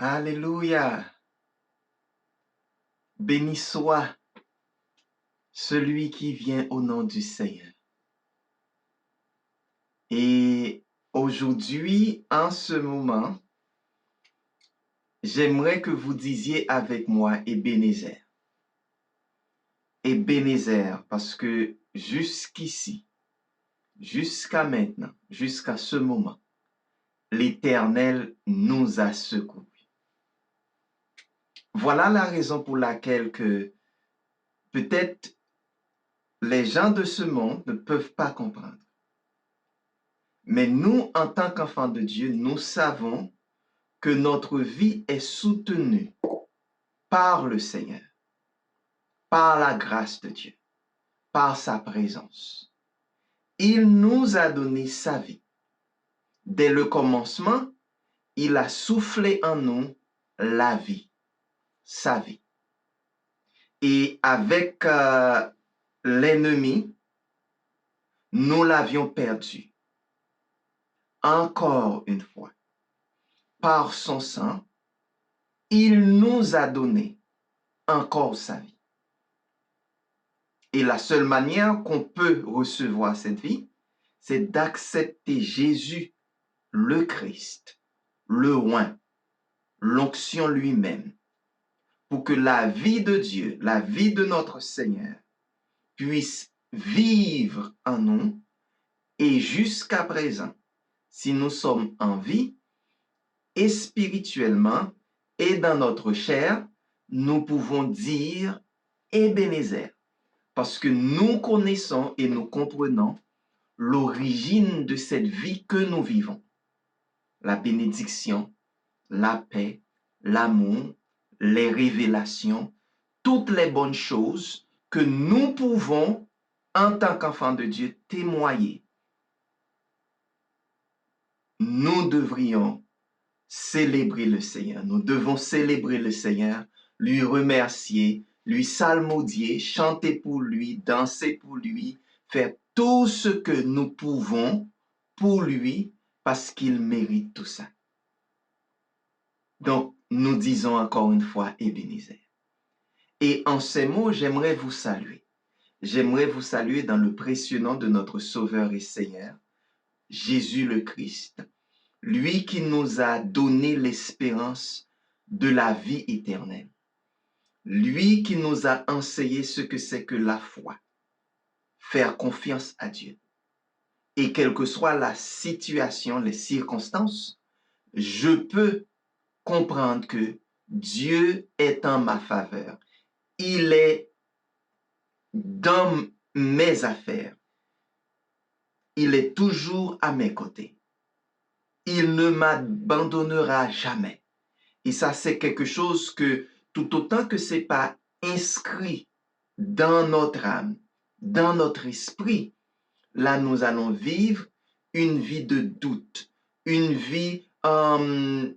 Alléluia. Béni soit celui qui vient au nom du Seigneur. Et aujourd'hui, en ce moment, j'aimerais que vous disiez avec moi Ebenezer. Ebenezer, parce que jusqu'ici, jusqu'à maintenant, jusqu'à ce moment, l'Éternel nous a secourus. Voilà la raison pour laquelle que peut-être les gens de ce monde ne peuvent pas comprendre. Mais nous, en tant qu'enfants de Dieu, nous savons que notre vie est soutenue par le Seigneur, par la grâce de Dieu, par sa présence. Il nous a donné sa vie. Dès le commencement, il a soufflé en nous la vie, sa vie. Et avec l'ennemi, nous l'avions perdu. Encore une fois, par son sang, il nous a donné encore sa vie. Et la seule manière qu'on peut recevoir cette vie, c'est d'accepter Jésus, le Christ, le oint, l'onction lui-même, pour que la vie de Dieu, la vie de notre Seigneur, puisse vivre en nous. Et jusqu'à présent, si nous sommes en vie, et spirituellement, et dans notre chair, nous pouvons dire Ebenezer, parce que nous connaissons et nous comprenons l'origine de cette vie que nous vivons. La bénédiction, la paix, l'amour, les révélations, toutes les bonnes choses que nous pouvons, en tant qu'enfants de Dieu, témoigner. Nous devrions célébrer le Seigneur. Nous devons célébrer le Seigneur, lui remercier, lui psalmodier, chanter pour lui, danser pour lui, faire tout ce que nous pouvons pour lui parce qu'il mérite tout ça. Donc, nous disons encore une fois Ebenezer. Et en ces mots, j'aimerais vous saluer. J'aimerais vous saluer dans le précieux nom de notre Sauveur et Seigneur, Jésus le Christ, lui qui nous a donné l'espérance de la vie éternelle. Lui qui nous a enseigné ce que c'est que la foi, faire confiance à Dieu. Et quelle que soit la situation, les circonstances, je peux comprendre que Dieu est en ma faveur. Il est dans mes affaires. Il est toujours à mes côtés. Il ne m'abandonnera jamais. Et ça, c'est quelque chose que, tout autant que ce n'est pas inscrit dans notre âme, dans notre esprit, là, nous allons vivre une vie de doute, une vie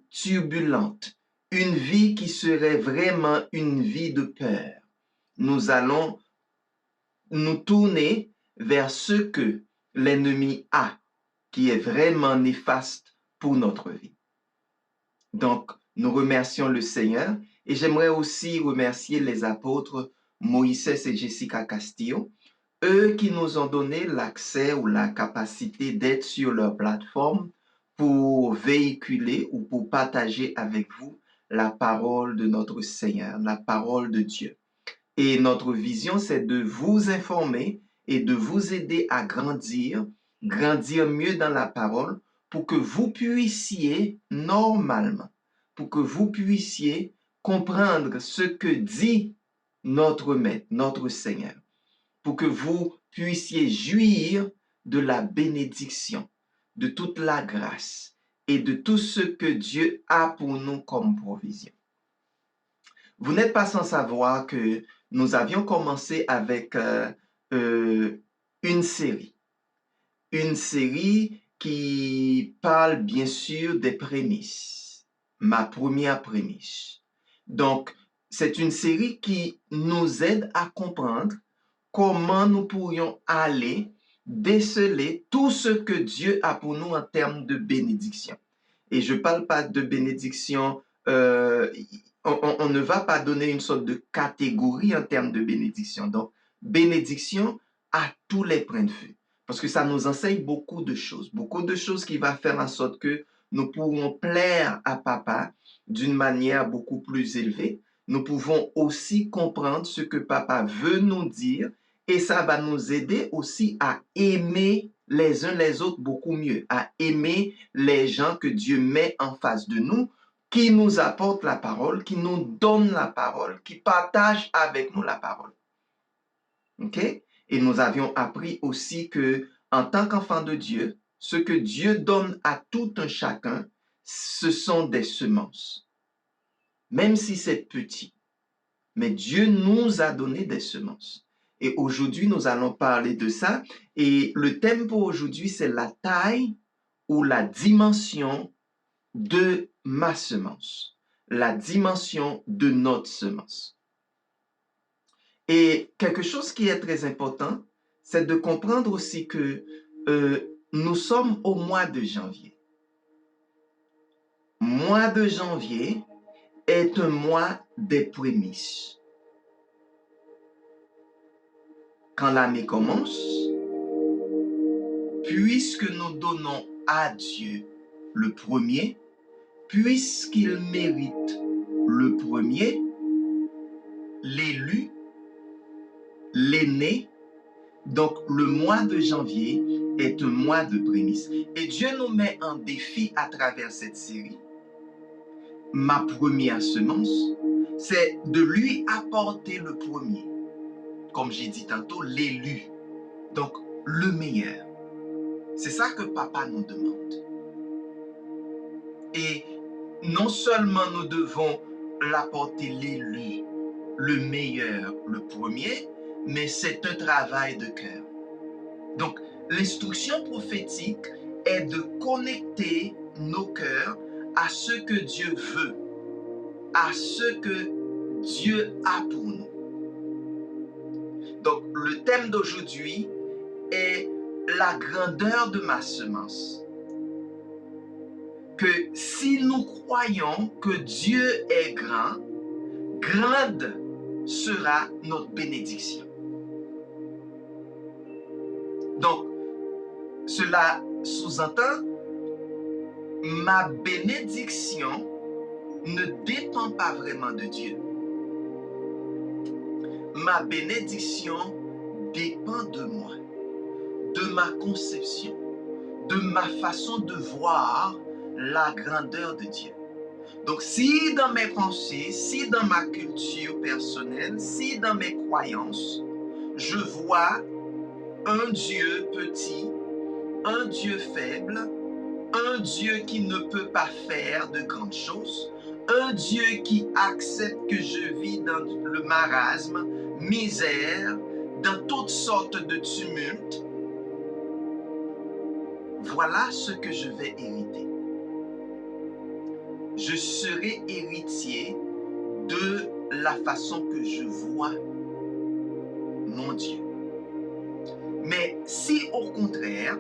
turbulente, une vie qui serait vraiment une vie de peur. Nous allons nous tourner vers ce que l'ennemi a, qui est vraiment néfaste pour notre vie. Donc, nous remercions le Seigneur et j'aimerais aussi remercier les apôtres Moïse et Jessica Castillo, eux qui nous ont donné l'accès ou la capacité d'être sur leur plateforme pour véhiculer ou pour partager avec vous la parole de notre Seigneur, la parole de Dieu. Et notre vision, c'est de vous informer et de vous aider à grandir mieux dans la parole pour que vous puissiez normalement, pour que vous puissiez comprendre ce que dit notre Maître, notre Seigneur, pour que vous puissiez jouir de la bénédiction, de toute la grâce et de tout ce que Dieu a pour nous comme provision. Vous n'êtes pas sans savoir que nous avions commencé avec une série qui parle bien sûr des prémices, ma première prémisse. Donc, c'est une série qui nous aide à comprendre comment nous pourrions aller déceler tout ce que Dieu a pour nous en termes de bénédiction. Et je ne parle pas de bénédiction on ne va pas donner une sorte de catégorie en termes de bénédiction. Donc, bénédiction à tous les points de vue. Parce que ça nous enseigne beaucoup de choses qui vont faire en sorte que nous pourrons plaire à papa d'une manière beaucoup plus élevée. Nous pouvons aussi comprendre ce que papa veut nous dire et ça va nous aider aussi à aimer les uns les autres beaucoup mieux, à aimer les gens que Dieu met en face de nous, qui nous apportent la parole, qui nous donnent la parole, qui partagent avec nous la parole. OK? Et nous avions appris aussi que, en tant qu'enfant de Dieu, ce que Dieu donne à tout un chacun, ce sont des semences. Même si c'est petit. Mais Dieu nous a donné des semences. Et aujourd'hui, nous allons parler de ça. Et le thème pour aujourd'hui, c'est la taille ou la dimension de ma semence. La dimension de notre semence. Et quelque chose qui est très important, c'est de comprendre aussi que nous sommes au mois de janvier. Mois de janvier est un mois des prémices. Quand l'année commence, puisque nous donnons à Dieu le premier, puisqu'il mérite le premier, l'élu, l'aîné, donc le mois de janvier est un mois de prémices. Et Dieu nous met en défi à travers cette série. Ma première semence, c'est de lui apporter le premier. Comme j'ai dit tantôt, l'élu. Donc, le meilleur. C'est ça que papa nous demande. Et non seulement nous devons l'apporter l'élu, le meilleur, le premier, mais c'est un travail de cœur. Donc, l'instruction prophétique est de connecter nos cœurs à ce que Dieu veut, à ce que Dieu a pour nous. Donc, le thème d'aujourd'hui est la grandeur de ma semence. Que si nous croyons que Dieu est grand, grande sera notre bénédiction. Donc, cela sous-entend, ma bénédiction ne dépend pas vraiment de Dieu. Ma bénédiction dépend de moi, de ma conception, de ma façon de voir la grandeur de Dieu. Donc, si dans mes pensées, si dans ma culture personnelle, si dans mes croyances, je vois un Dieu petit, un Dieu faible, un Dieu qui ne peut pas faire de grandes choses, un Dieu qui accepte que je vis dans le marasme, misère, dans toutes sortes de tumultes, voilà ce que je vais hériter. Je serai héritier de la façon que je vois mon Dieu. Mais si au contraire,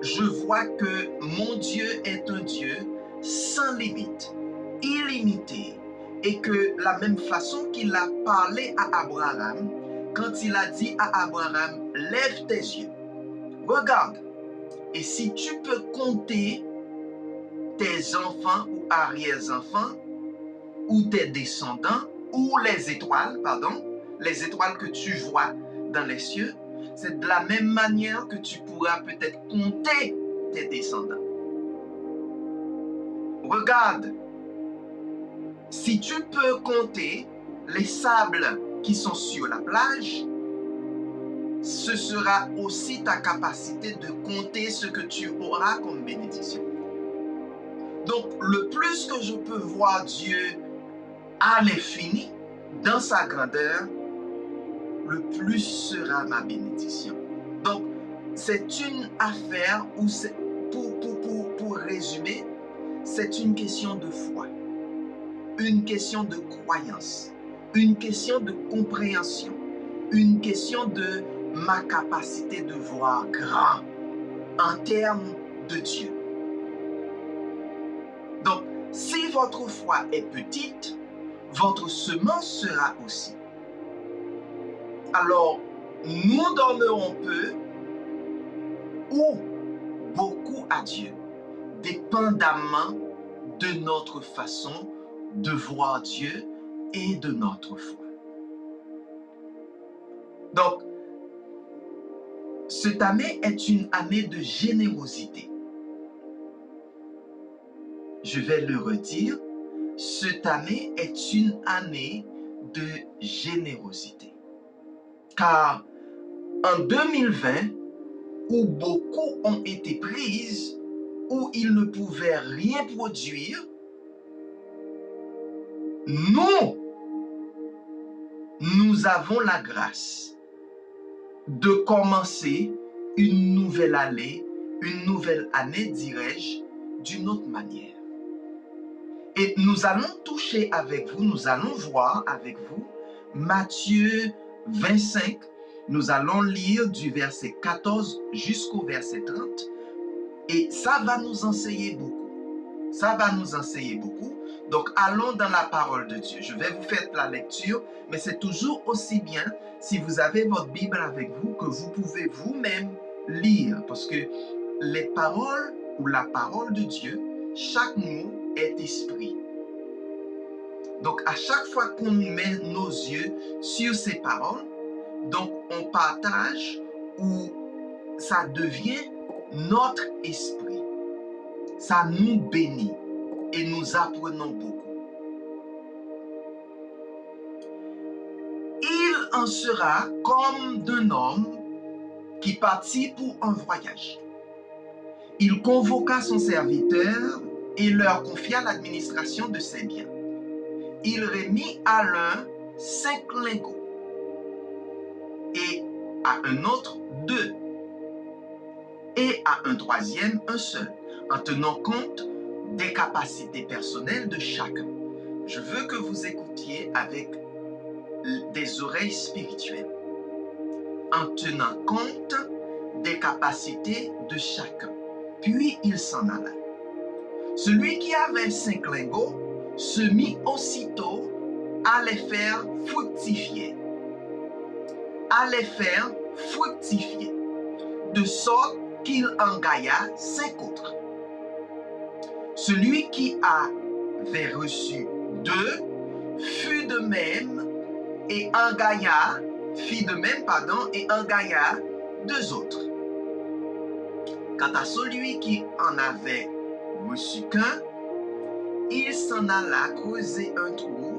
je vois que mon Dieu est un Dieu sans limite, illimité, et que la même façon qu'il a parlé à Abraham, quand il a dit à Abraham, lève tes yeux, regarde, et si tu peux compter tes enfants ou arrière-enfants, ou tes descendants, ou les étoiles que tu vois dans les cieux, c'est de la même manière que tu pourras peut-être compter tes descendants. Regarde, si tu peux compter les sables qui sont sur la plage, ce sera aussi ta capacité de compter ce que tu auras comme bénédiction. Donc, le plus que je peux voir Dieu à l'infini, dans sa grandeur, le plus sera ma bénédiction. Donc, c'est une affaire où, pour résumer, c'est une question de foi, une question de croyance, une question de compréhension, une question de ma capacité de voir grand en termes de Dieu. Donc, si votre foi est petite, votre semence sera aussi. Alors, nous donnerons peu ou beaucoup à Dieu, dépendamment de notre façon de voir Dieu et de notre foi. Donc, cette année est une année de générosité. Je vais le redire, cette année est une année de générosité. Car en 2020, où beaucoup ont été prises, où ils ne pouvaient rien produire, nous avons la grâce de commencer une nouvelle année, dirais-je, d'une autre manière. Et nous allons toucher avec vous, nous allons voir avec vous Matthieu 25. Nous allons lire du verset 14 jusqu'au verset 30. Et ça va nous enseigner beaucoup. Ça va nous enseigner beaucoup. Donc, allons dans la parole de Dieu. Je vais vous faire la lecture, mais c'est toujours aussi bien si vous avez votre Bible avec vous que vous pouvez vous-même lire. Parce que les paroles ou la parole de Dieu, chaque mot est esprit. Donc, à chaque fois qu'on met nos yeux sur ces paroles, donc on partage ou ça devient notre esprit. Ça nous bénit et nous apprenons beaucoup. Il en sera comme d'un homme qui partit pour un voyage. Il convoqua son serviteur et leur confia l'administration de ses biens. Il remit à l'un 5 lingots et à un autre 2 et à un troisième un seul, en tenant compte des capacités personnelles de chacun. Je veux que vous écoutiez avec des oreilles spirituelles, en tenant compte des capacités de chacun. Puis il s'en alla. Celui qui avait 5 lingots se mit aussitôt à les faire fructifier. De sorte qu'il en gailla 5 autres. Celui qui avait reçu 2 fit de même et en gailla 2 autres. Quant à celui qui en avait reçu qu'un, il s'en alla creuser un trou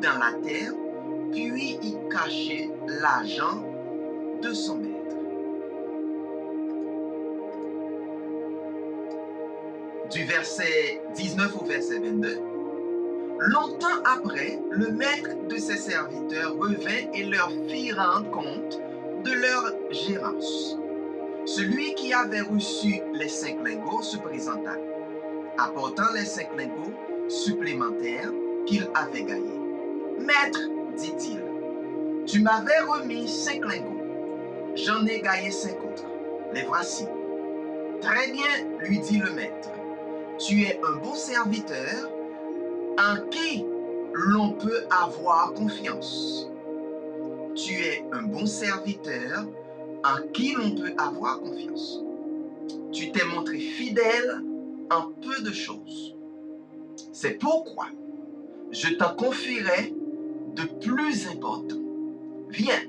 dans la terre, puis y cachait l'argent de son maître. Du verset 19 au verset 22. Longtemps après, le maître de ses serviteurs revint et leur fit rendre compte de leur gérance. Celui qui avait reçu les 5 lingots se présenta, apportant les 5 lingots supplémentaires qu'il avait gagnés. « Maître, dit-il, tu m'avais remis 5 lingots. J'en ai gagné 5 autres. Les voici. » « Très bien, lui dit le maître. Tu es un bon serviteur en qui l'on peut avoir confiance. Tu es un bon serviteur en qui l'on peut avoir confiance. Tu t'es montré fidèle en peu de choses. C'est pourquoi je t'en confierai de plus important. Viens,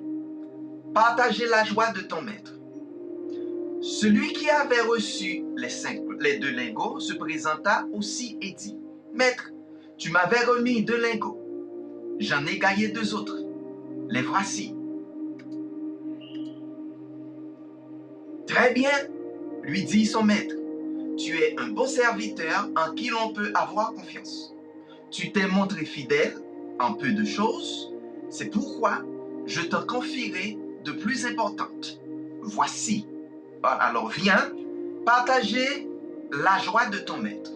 partager la joie de ton maître. Celui qui avait reçu les 2 lingots se présenta aussi et dit, « Maître, tu m'avais remis 2 lingots. J'en ai gagné 2 autres. Les voici. » « Très bien, lui dit son maître. Tu es un bon serviteur en qui l'on peut avoir confiance. Tu t'es montré fidèle en peu de choses. C'est pourquoi je t'en confierai de plus importantes. Voici. Alors viens, partager la joie de ton maître. »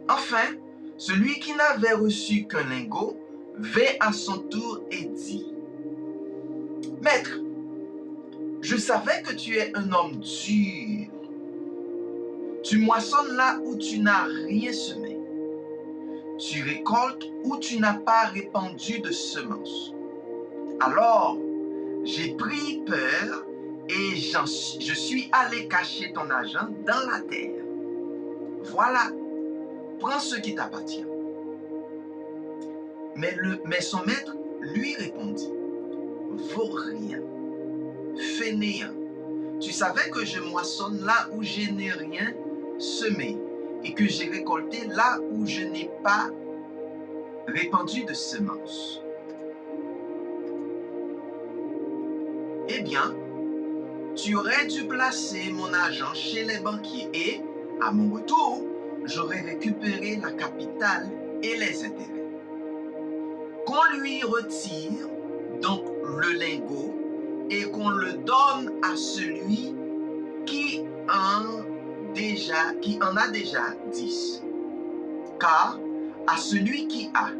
Enfin, celui qui n'avait reçu qu'un lingot vint à son tour et dit, « Maître, je savais que tu es un homme dur. Tu moissonnes là où tu n'as rien semé. tu récoltes où tu n'as pas répandu de semences. Alors, j'ai pris peur et je suis allé cacher ton argent dans la terre. Voilà, prends ce qui t'appartient. Mais son maître lui répondit, vaut rien, fainéant. Tu savais que je moissonne là où je n'ai rien semé et que j'ai récolté là où je n'ai pas répandu de semences. Eh bien, tu aurais dû placer mon argent chez les banquiers et, à mon retour, j'aurais récupéré la capitale et les intérêts. Qu'on lui retire donc le lingot et qu'on le donne à celui qui en a déjà 10. Car à celui qui a,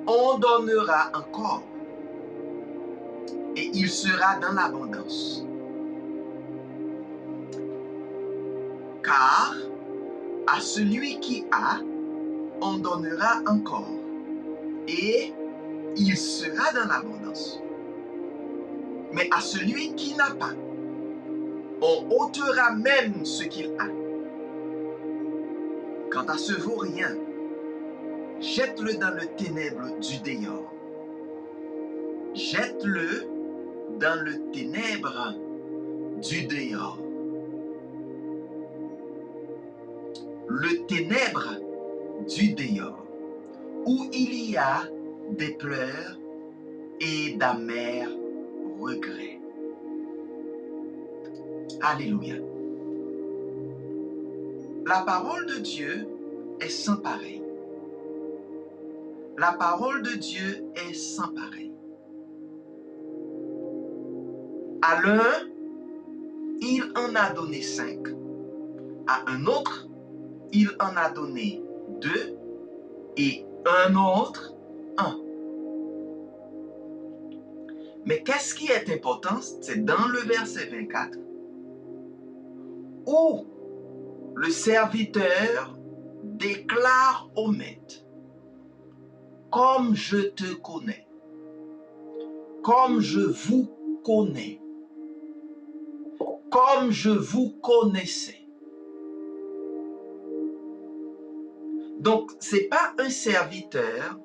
on donnera encore et il sera dans l'abondance. Car à celui qui a, on donnera encore et il sera dans l'abondance. Mais à celui qui n'a pas, on ôtera même ce qu'il a. Quant à ce vaurien, jette-le dans le ténèbre du dehors. Jette-le dans le ténèbre du dehors. Le ténèbre du dehors, où il y a des pleurs et d'amers regrets. Alléluia. La parole de Dieu est sans pareil. La parole de Dieu est sans pareil. À l'un, il en a donné 5. À un autre, il en a donné 2. Et un autre, 1. Mais qu'est-ce qui est important? C'est dans le verset 24 où le serviteur déclare au maître, comme je te connais, comme je vous connais, comme je vous connaissais. Donc, ce n'est pas un serviteur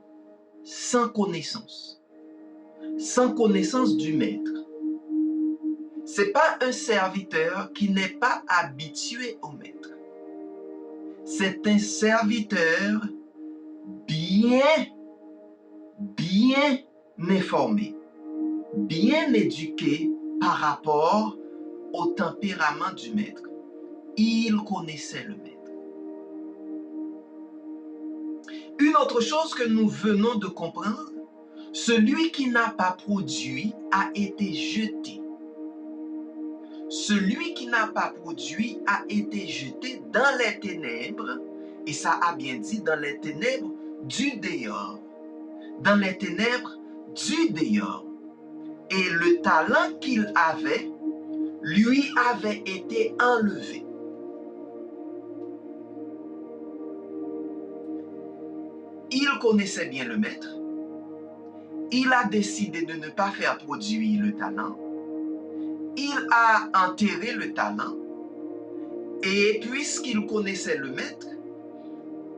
sans connaissance du maître. Ce n'est pas un serviteur qui n'est pas habitué au maître. C'est un serviteur bien informé, bien éduqué par rapport au tempérament du maître. Il connaissait le maître. Une autre chose que nous venons de comprendre, celui qui n'a pas produit a été jeté. Celui qui n'a pas produit a été jeté dans les ténèbres, et ça a bien dit dans les ténèbres du dehors. Dans les ténèbres du dehors. Et le talent qu'il avait, lui avait été enlevé. Il connaissait bien le maître. Il a décidé de ne pas faire produire le talent. Il a enterré le talent. Et puisqu'il connaissait le maître,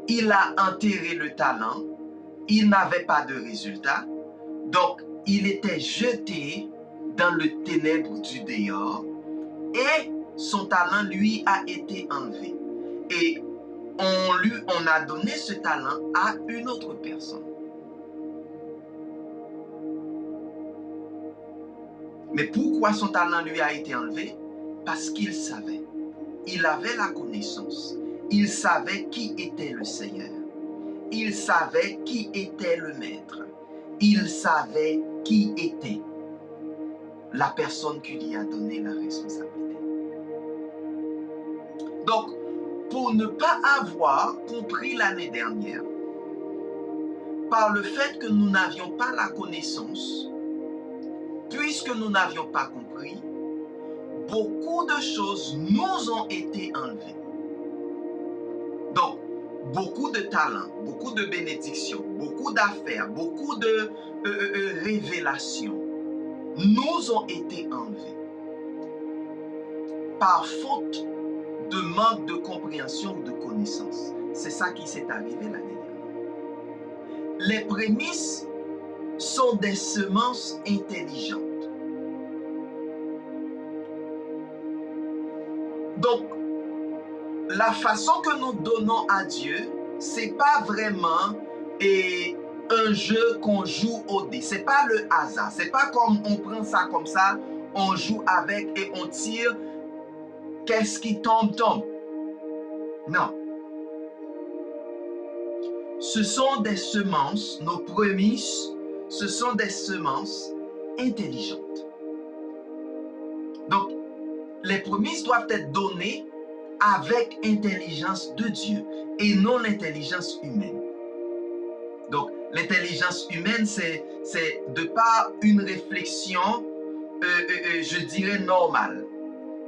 il a enterré le talent. Il n'avait pas de résultat. Donc, il était jeté dans le ténèbre du dehors. Et son talent, lui, a été enlevé. Et on a donné ce talent à une autre personne. Mais pourquoi son talent lui a été enlevé? Parce qu'il savait. Il avait la connaissance. Il savait qui était le Seigneur. Il savait qui était le Maître. Il savait qui était la personne qui lui a donné la responsabilité. Donc, pour ne pas avoir compris l'année dernière, par le fait que nous n'avions pas la connaissance, puisque nous n'avions pas compris, beaucoup de choses nous ont été enlevées. Donc, beaucoup de talents, beaucoup de bénédictions, beaucoup d'affaires, beaucoup de révélations nous ont été enlevés par faute de manque de compréhension ou de connaissance. C'est ça qui s'est arrivé l'année dernière. Les prémices sont des semences intelligentes. Donc, la façon que nous donnons à Dieu, c'est pas vraiment un jeu qu'on joue au dé. C'est pas le hasard. C'est pas comme on prend ça comme ça, on joue avec et on tire. Qu'est-ce qui tombe, tombe. Non. Ce sont des semences, nos prémices, ce sont des semences intelligentes. Donc, les prémices doivent être données avec intelligence de Dieu et non l'intelligence humaine. Donc, l'intelligence humaine, c'est de par une réflexion, je dirais normale,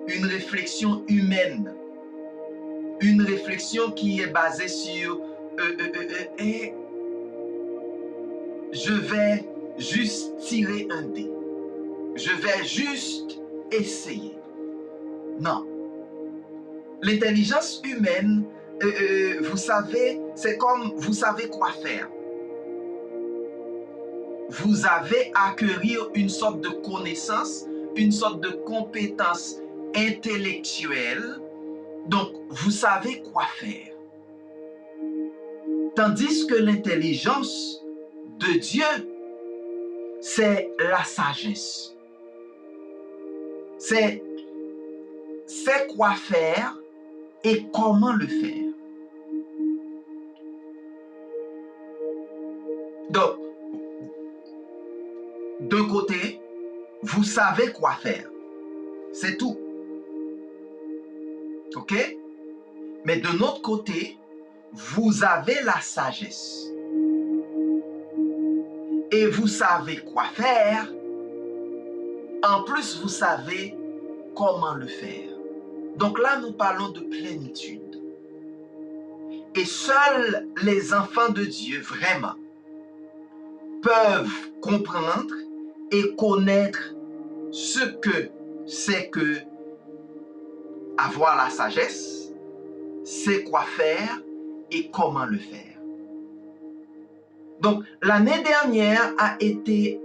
une réflexion humaine, une réflexion qui est basée sur je vais juste tirer un dé, je vais juste essayer. Non. L'intelligence humaine, vous savez, c'est comme vous savez quoi faire. Vous avez à acquérir une sorte de connaissance, une sorte de compétence intellectuelle. Donc, vous savez quoi faire. Tandis que l'intelligence de Dieu, c'est la sagesse. C'est quoi faire et comment le faire. Donc, d'un côté, vous savez quoi faire. C'est tout. OK? Mais de l'autre côté, vous avez la sagesse. Et vous savez quoi faire. En plus, vous savez comment le faire. Donc là, nous parlons de plénitude. Et seuls les enfants de Dieu, vraiment, peuvent comprendre et connaître ce que c'est que avoir la sagesse, c'est quoi faire et comment le faire. Donc, l'année dernière a été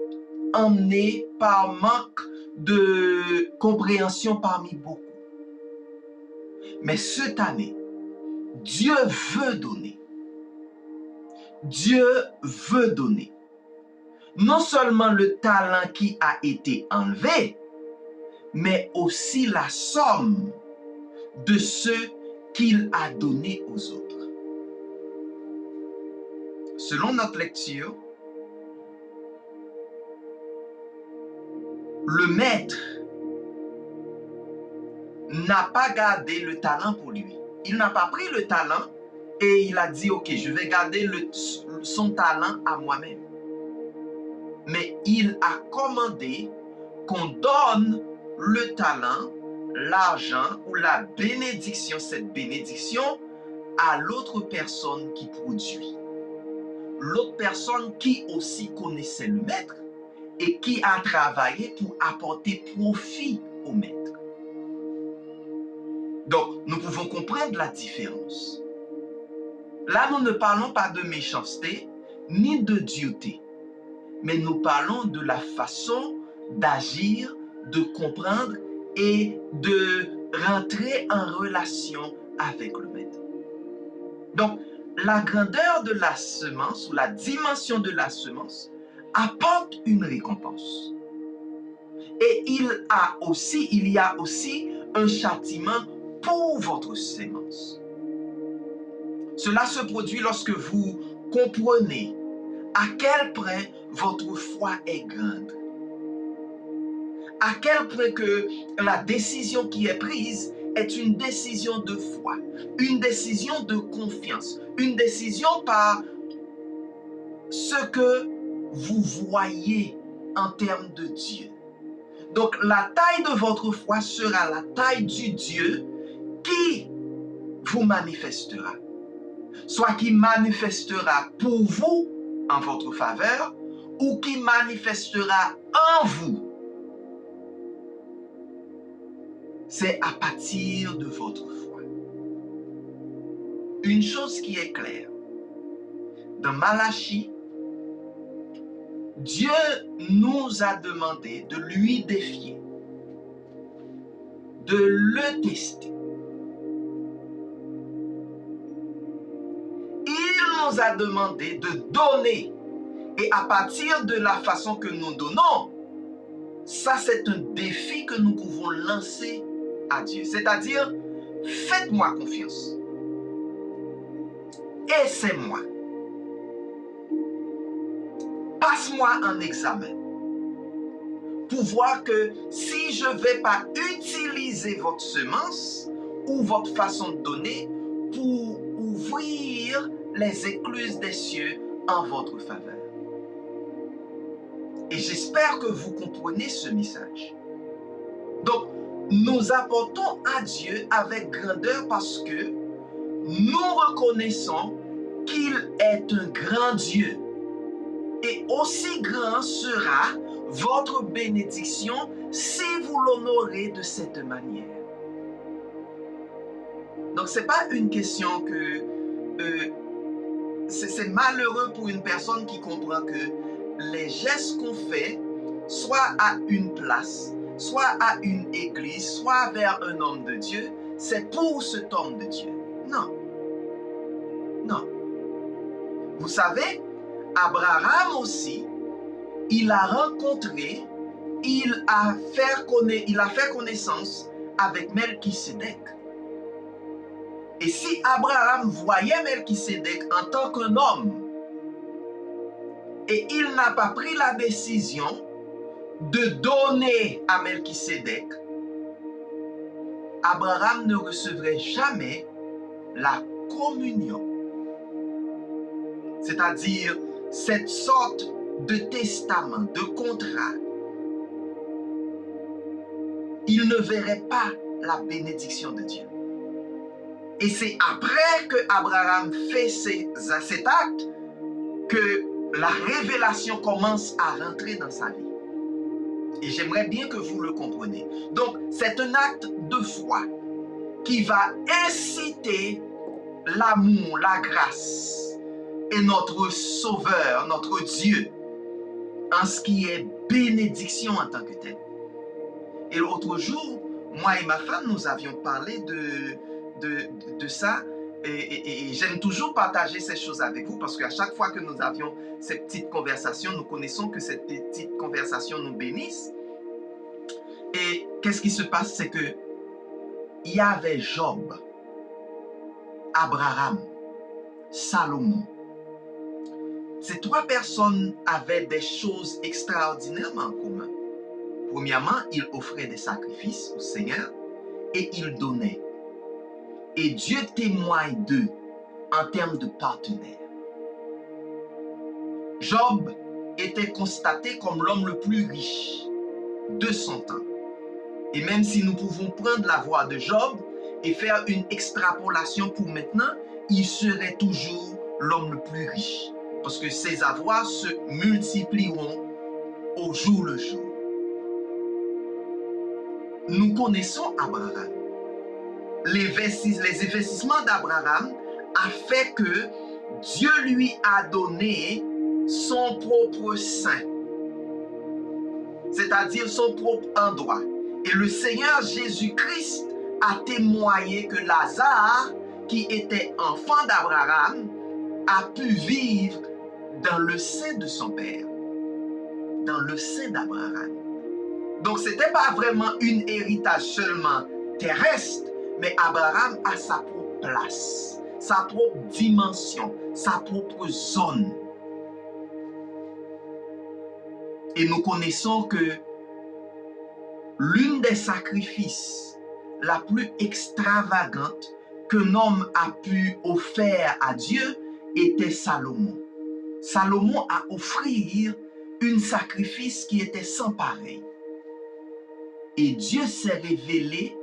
emmenée par manque de compréhension parmi beaucoup. Mais cette année, Dieu veut donner. Dieu veut donner. Non seulement le talent qui a été enlevé, mais aussi la somme de ce qu'il a donné aux autres. Selon notre lecture, le maître n'a pas gardé le talent pour lui. Il n'a pas pris le talent et il a dit, ok, je vais garder son talent à moi-même. Mais il a commandé qu'on donne le talent, l'argent ou la bénédiction, cette bénédiction, à l'autre personne qui produit. L'autre personne qui aussi connaissait le maître et qui a travaillé pour apporter profit au maître. Donc, nous pouvons comprendre la différence. Là, nous ne parlons pas de méchanceté ni de dureté, mais nous parlons de la façon d'agir, de comprendre et de rentrer en relation avec le maître. Donc, la grandeur de la semence ou la dimension de la semence apporte une récompense. Et il y a aussi un châtiment pour votre semence. Cela se produit lorsque vous comprenez à quel point votre foi est grande. À quel point que la décision qui est prise est une décision de foi, une décision de confiance, une décision par ce que vous voyez en termes de Dieu. Donc la taille de votre foi sera la taille du Dieu qui vous manifestera. soit qui manifestera pour vous en votre faveur, ou qui manifestera en vous. C'est à partir de votre foi. Une chose qui est claire, dans Malachie, Dieu nous a demandé de lui défier, de le tester. Il nous a demandé de donner. Et à partir de la façon que nous donnons, ça c'est un défi que nous pouvons lancer à Dieu. C'est-à-dire, faites-moi confiance. Essaie-moi. Passe-moi un examen. Pour voir que si je ne vais pas utiliser votre semence ou votre façon de donner pour ouvrir les écluses des cieux en votre faveur. Et j'espère que vous comprenez ce message. Donc, nous apportons à Dieu avec grandeur parce que nous reconnaissons qu'il est un grand Dieu. Et aussi grand sera votre bénédiction si vous l'honorez de cette manière. Donc, ce n'est pas une question que... c'est malheureux pour une personne qui comprend que les gestes qu'on fait, soit à une place, soit à une église, soit vers un homme de Dieu, c'est pour cet homme de Dieu. Non. Non. Vous savez, Abraham aussi, il a rencontré, il a fait connaissance avec Melchisédek. Et si Abraham voyait Melchisédek en tant qu'un homme, et il n'a pas pris la décision de donner à Melchisédek, Abraham ne recevrait jamais la communion. C'est-à-dire cette sorte de testament, de contrat. Il ne verrait pas la bénédiction de Dieu. Et c'est après que Abraham fait cet acte que la révélation commence à rentrer dans sa vie. Et j'aimerais bien que vous le compreniez. Donc, c'est un acte de foi qui va inciter l'amour, la grâce et notre Sauveur, notre Dieu, en ce qui est bénédiction en tant que tel. Et l'autre jour, moi et ma femme, nous avions parlé de ça. Et j'aime toujours partager ces choses avec vous parce qu'à chaque fois que nous avions ces petites conversations, nous connaissons que ces petites conversations nous bénissent. Et qu'est-ce qui se passe? C'est que il y avait Job, Abraham, Salomon. Ces trois personnes avaient des choses extraordinairement en commun. Premièrement, ils offraient des sacrifices au Seigneur et ils donnaient. Et Dieu témoigne d'eux en termes de partenaires. Job était constaté comme l'homme le plus riche de son temps. Et même si nous pouvons prendre la voix de Job et faire une extrapolation pour maintenant, il serait toujours l'homme le plus riche. Parce que ses avoirs se multiplieront au jour le jour. Nous connaissons Abraham. Les investissements d'Abraham a fait que Dieu lui a donné son propre sein, c'est-à-dire son propre endroit. Et le Seigneur Jésus-Christ a témoigné que Lazare, qui était enfant d'Abraham, a pu vivre dans le sein de son père, dans le sein d'Abraham. Donc ce n'était pas vraiment un héritage seulement terrestre, mais Abraham a sa propre place, sa propre dimension, sa propre zone. Et nous connaissons que l'une des sacrifices la plus extravagante qu'un homme a pu offrir à Dieu était Salomon. Salomon a offert un sacrifice qui était sans pareil. Et Dieu s'est révélé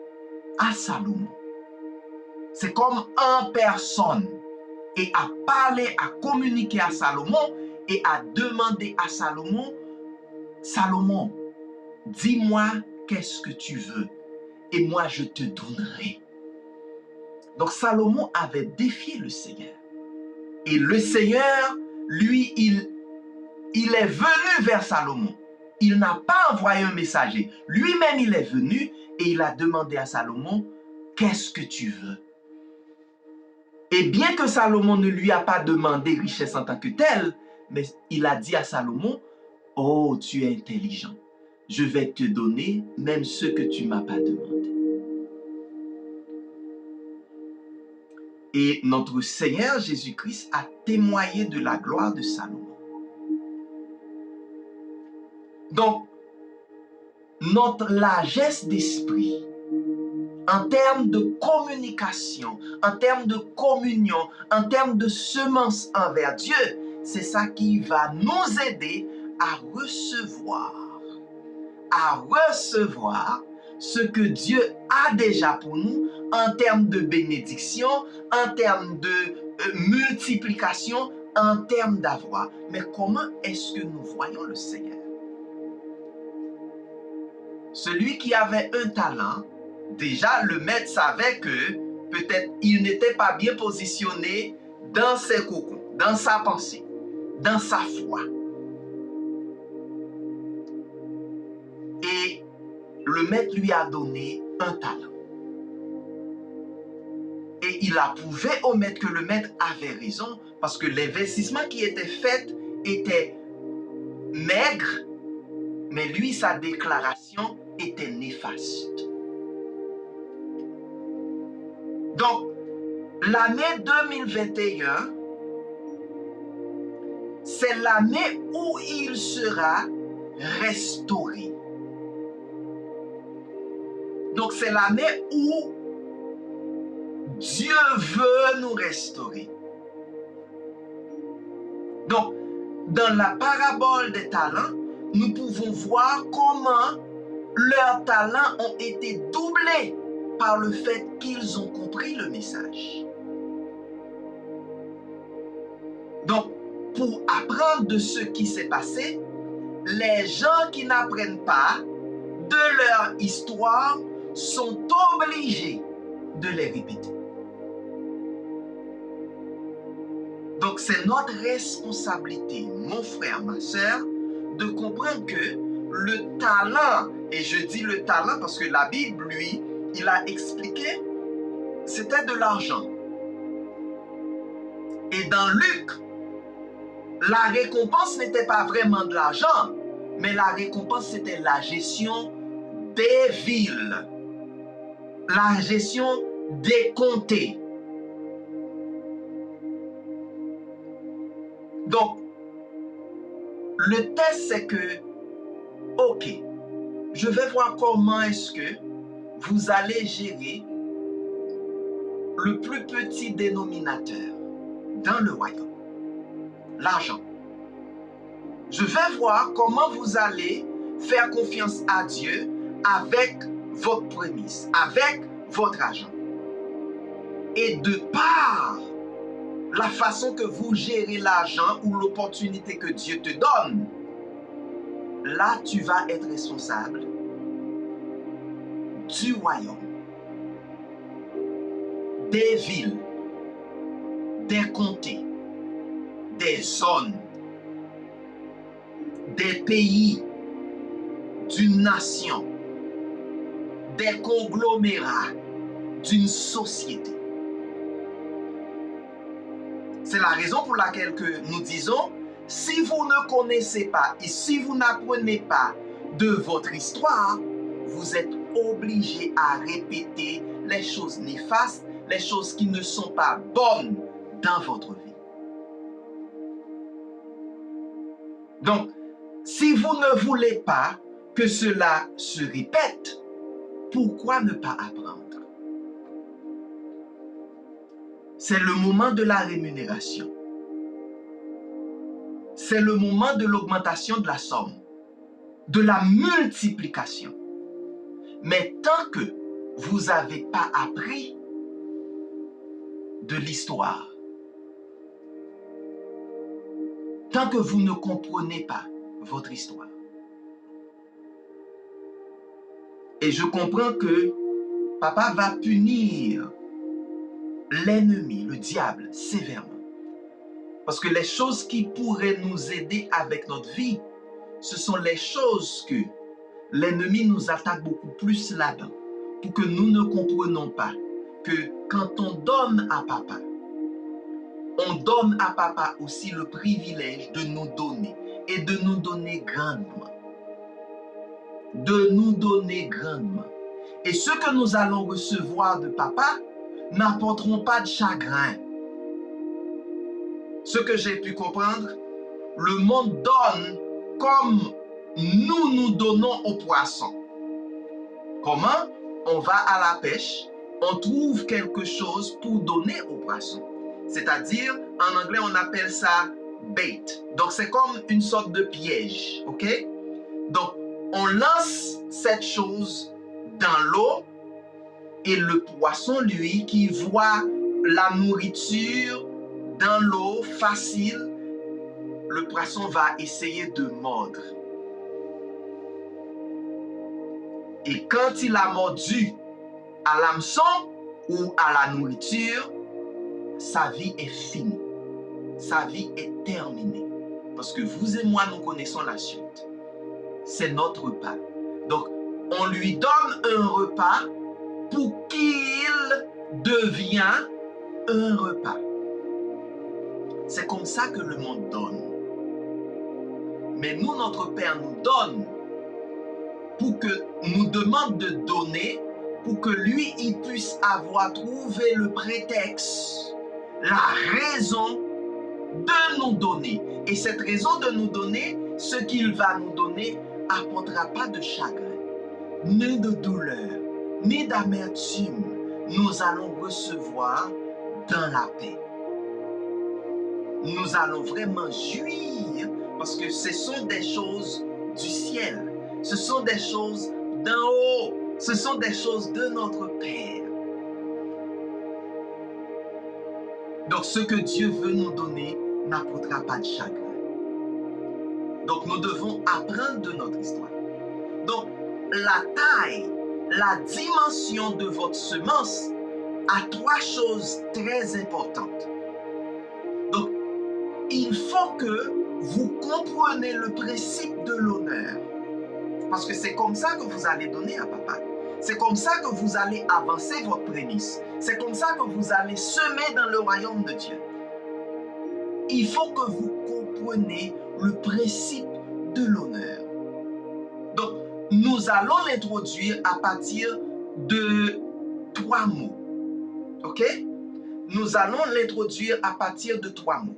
à Salomon. C'est comme en personne. et a parlé, a communiqué à Salomon et a demandé à Salomon, Salomon, dis-moi qu'est-ce que tu veux et moi je te donnerai. Donc Salomon avait défié le Seigneur. Et le Seigneur, lui, il est venu vers Salomon. Il n'a pas envoyé un messager. Lui-même, il est venu et il a demandé à Salomon, qu'est-ce que tu veux? Et bien que Salomon ne lui a pas demandé richesse en tant que telle, mais il a dit à Salomon, oh, tu es intelligent. Je vais te donner même ce que tu ne m'as pas demandé. Et notre Seigneur Jésus-Christ a témoigné de la gloire de Salomon. Donc, notre largesse d'esprit, en termes de communication, en termes de communion, en termes de semence envers Dieu, c'est ça qui va nous aider à recevoir ce que Dieu a déjà pour nous en termes de bénédiction, en termes de multiplication, en termes d'avoir. Mais comment est-ce que nous voyons le Seigneur? Celui qui avait un talent, déjà le maître savait que peut-être il n'était pas bien positionné dans ses cocons, dans sa pensée, dans sa foi. Et le maître lui a donné un talent. Et il a prouvé au maître que le maître avait raison parce que l'investissement qui était fait était maigre, mais lui, sa déclaration était néfaste. Donc, l'année 2021, c'est l'année où il sera restauré. Donc, c'est l'année où Dieu veut nous restaurer. Donc, dans la parabole des talents, nous pouvons voir comment leurs talents ont été doublés par le fait qu'ils ont compris le message. Donc, pour apprendre de ce qui s'est passé, les gens qui n'apprennent pas de leur histoire sont obligés de les répéter. Donc, c'est notre responsabilité, mon frère, ma soeur, de comprendre que le talent, et je dis le talent parce que la Bible, lui, il a expliqué, c'était de l'argent. Et dans Luc, la récompense n'était pas vraiment de l'argent, mais la récompense, c'était la gestion des villes, la gestion des comtés. Donc, le test, c'est que, ok, je vais voir comment est-ce que vous allez gérer le plus petit dénominateur dans le royaume, l'argent. Je vais voir comment vous allez faire confiance à Dieu avec votre prémisse, avec votre argent. Et de par la façon que vous gérez l'argent ou l'opportunité que Dieu te donne, là, tu vas être responsable du royaume, des villes, des comtés, des zones, des pays, d'une nation, des conglomérats, d'une société. C'est la raison pour laquelle que nous disons, si vous ne connaissez pas et si vous n'apprenez pas de votre histoire, vous êtes obligé à répéter les choses néfastes, les choses qui ne sont pas bonnes dans votre vie. Donc, si vous ne voulez pas que cela se répète, pourquoi ne pas apprendre? C'est le moment de la rémunération. C'est le moment de l'augmentation de la somme, de la multiplication. Mais tant que vous n'avez pas appris de l'histoire, tant que vous ne comprenez pas votre histoire. Et je comprends que papa va punir l'ennemi, le diable, sévèrement. Parce que les choses qui pourraient nous aider avec notre vie, ce sont les choses que l'ennemi nous attaque beaucoup plus là-dedans. Pour que nous ne comprenions pas que quand on donne à papa aussi le privilège de nous donner et de nous donner grandement. De nous donner grandement. Et ce que nous allons recevoir de papa n'apporteront pas de chagrin. Ce que j'ai pu comprendre, le monde donne comme nous donnons aux poissons. Comment? On va à la pêche, on trouve quelque chose pour donner aux poissons. C'est-à-dire, en anglais, on appelle ça bait. Donc, c'est comme une sorte de piège, ok? Donc, on lance cette chose dans l'eau et le poisson, lui, qui voit la nourriture dans l'eau facile, le poisson va essayer de mordre. Et quand il a mordu à l'hameçon ou à la nourriture, sa vie est finie. Sa vie est terminée. Parce que vous et moi, nous connaissons la suite. C'est notre repas. Donc, on lui donne un repas pour qu'il devienne un repas. C'est comme ça que le monde donne. Mais nous, notre Père nous donne pour que nous demande de donner, pour que lui, il puisse avoir trouvé le prétexte, la raison de nous donner. Et cette raison de nous donner, ce qu'il va nous donner, apportera pas de chagrin, ni de douleur, ni d'amertume. Nous allons recevoir dans la paix. Nous allons vraiment jouir parce que ce sont des choses du ciel. Ce sont des choses d'en haut. Ce sont des choses de notre Père. Donc ce que Dieu veut nous donner n'apportera pas de chagrin. Donc nous devons apprendre de notre histoire. Donc la taille, la dimension de votre semence a trois choses très importantes. Donc il faut que vous compreniez le principe de l'honneur. Parce que c'est comme ça que vous allez donner à papa. C'est comme ça que vous allez avancer votre prémisse. C'est comme ça que vous allez semer dans le royaume de Dieu. Il faut que vous compreniez le principe de l'honneur. Donc, nous allons l'introduire à partir de 3 mots. Ok? Nous allons l'introduire à partir de 3 mots.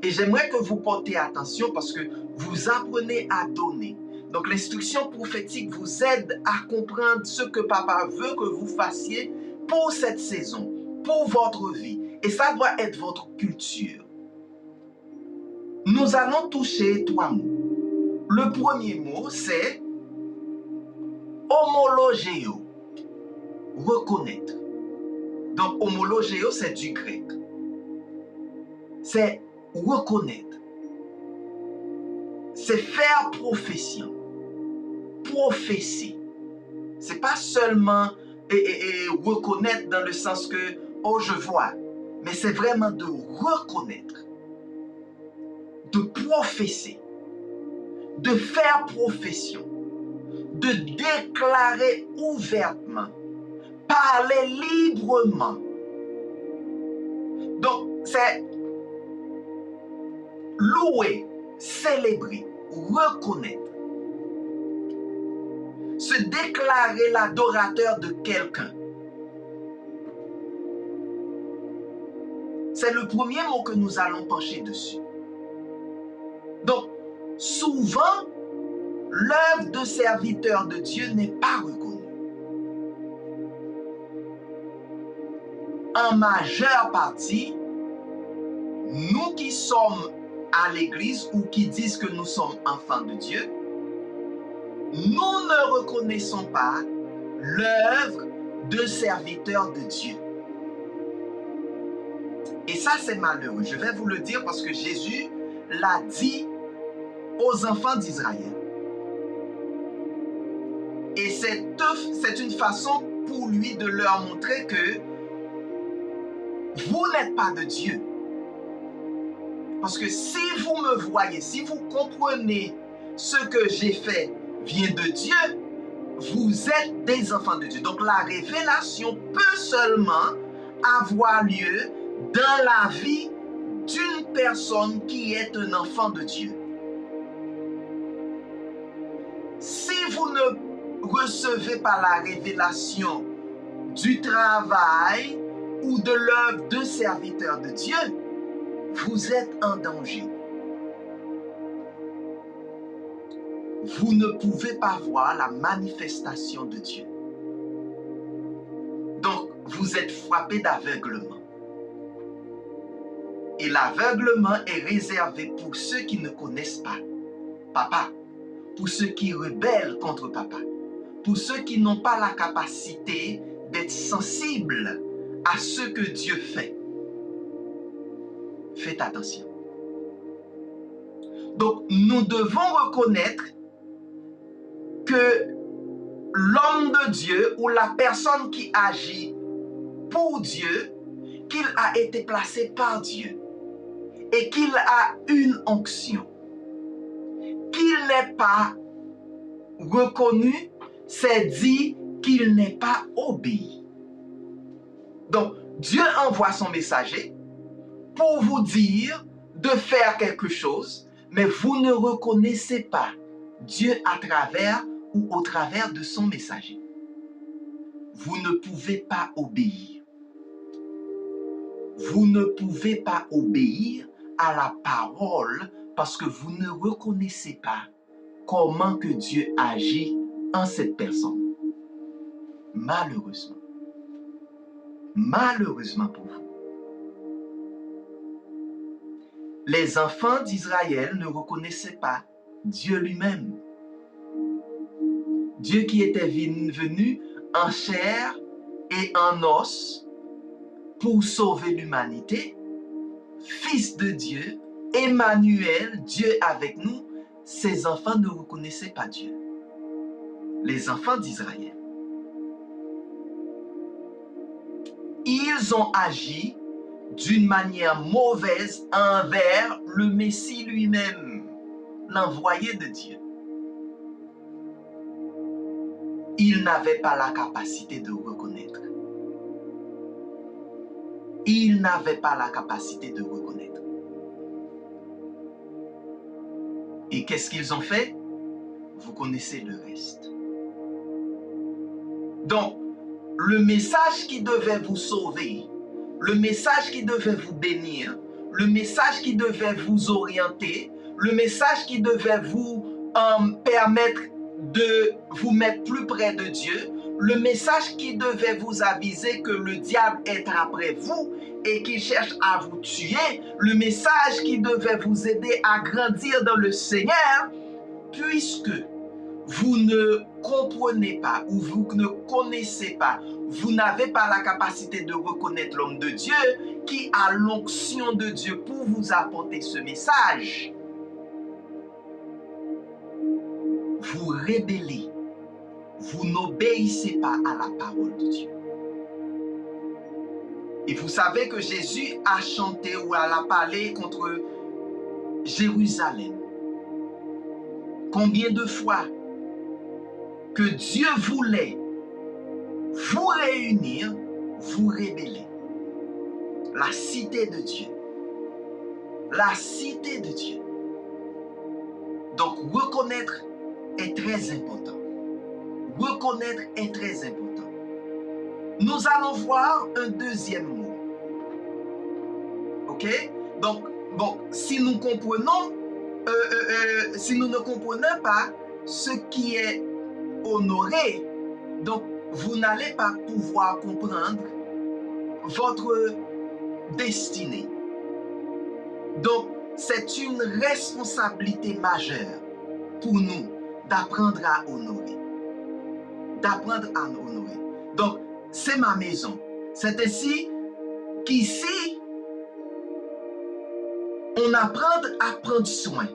Et j'aimerais que vous portez attention parce que vous apprenez à donner. Donc l'instruction prophétique vous aide à comprendre ce que papa veut que vous fassiez pour cette saison, pour votre vie. Et ça doit être votre culture. Nous allons toucher 3 mots. Le premier mot, c'est homologéo, reconnaître. Donc homologéo, c'est du grec. C'est reconnaître. C'est faire profession. Prophétie. C'est pas seulement reconnaître dans le sens que, oh, je vois, mais c'est vraiment de reconnaître, de prophétie, de faire profession, de déclarer ouvertement, parler librement. Donc, c'est louer, célébrer, reconnaître. Se déclarer l'adorateur de quelqu'un. C'est le premier mot que nous allons pencher dessus. Donc, souvent, l'œuvre de serviteur de Dieu n'est pas reconnue. En majeure partie, nous qui sommes à l'église ou qui disent que nous sommes enfants de Dieu, nous ne reconnaissons pas l'œuvre de serviteur de Dieu. Et ça, c'est malheureux. Je vais vous le dire parce que Jésus l'a dit aux enfants d'Israël. Et c'est une façon pour lui de leur montrer que vous n'êtes pas de Dieu. Parce que si vous me voyez, si vous comprenez ce que j'ai fait vient de Dieu, vous êtes des enfants de Dieu. Donc la révélation peut seulement avoir lieu dans la vie d'une personne qui est un enfant de Dieu. Si vous ne recevez pas la révélation du travail ou de l'œuvre de serviteur de Dieu, vous êtes en danger. Vous ne pouvez pas voir la manifestation de Dieu. Donc, vous êtes frappé d'aveuglement. Et l'aveuglement est réservé pour ceux qui ne connaissent pas Papa, pour ceux qui rebellent contre Papa, pour ceux qui n'ont pas la capacité d'être sensibles à ce que Dieu fait. Faites attention. Donc, nous devons reconnaître que l'homme de Dieu ou la personne qui agit pour Dieu, qu'il a été placé par Dieu et qu'il a une onction, qu'il n'est pas reconnu, c'est dit qu'il n'est pas obéi. Donc, Dieu envoie son messager pour vous dire de faire quelque chose, mais vous ne reconnaissez pas Dieu à travers ou au travers de son messager. Vous ne pouvez pas obéir. Vous ne pouvez pas obéir à la parole parce que vous ne reconnaissez pas comment que Dieu agit en cette personne. Malheureusement. Malheureusement pour vous. Les enfants d'Israël ne reconnaissaient pas Dieu lui-même. Dieu qui était venu en chair et en os pour sauver l'humanité, Fils de Dieu, Emmanuel, Dieu avec nous, ces enfants ne reconnaissaient pas Dieu. Les enfants d'Israël. Ils ont agi d'une manière mauvaise envers le Messie lui-même, l'envoyé de Dieu. Ils n'avaient pas la capacité de reconnaître. Ils n'avaient pas la capacité de reconnaître. Et qu'est-ce qu'ils ont fait? Vous connaissez le reste. Donc, le message qui devait vous sauver, le message qui devait vous bénir, le message qui devait vous orienter, le message qui devait vous permettre de vous mettre plus près de Dieu, le message qui devait vous aviser que le diable est après vous et qu'il cherche à vous tuer, le message qui devait vous aider à grandir dans le Seigneur, puisque vous ne comprenez pas ou vous ne connaissez pas, vous n'avez pas la capacité de reconnaître l'homme de Dieu qui a l'onction de Dieu pour vous apporter ce message. Vous rébellez, vous n'obéissez pas à la parole de Dieu. Et vous savez que Jésus a chanté ou a parlé contre Jérusalem. Combien de fois que Dieu voulait vous réunir, vous rébellez. La cité de Dieu. La cité de Dieu. Donc, reconnaître est très important. Reconnaître est très important. Nous allons voir un deuxième mot. Ok? Donc, bon, si nous comprenons, si nous ne comprenons pas ce qui est honoré, donc vous n'allez pas pouvoir comprendre votre destinée. Donc, c'est une responsabilité majeure pour nous d'apprendre à honorer. D'apprendre à honorer. Donc, c'est ma maison. C'est ainsi qu'ici, On apprend à prendre soin.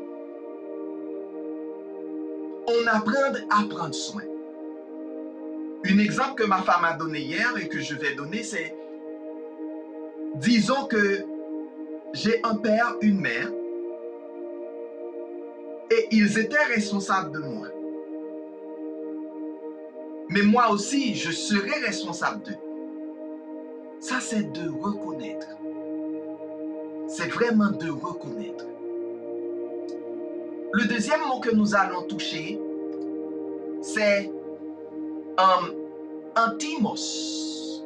On apprend à prendre soin. Un exemple que ma femme a donné hier et que je vais donner, c'est, disons que j'ai un père, une mère, et ils étaient responsables de moi. Mais moi aussi, je serai responsable d'eux. Ça, c'est de reconnaître. C'est vraiment de reconnaître. Le deuxième mot que nous allons toucher, c'est antimos.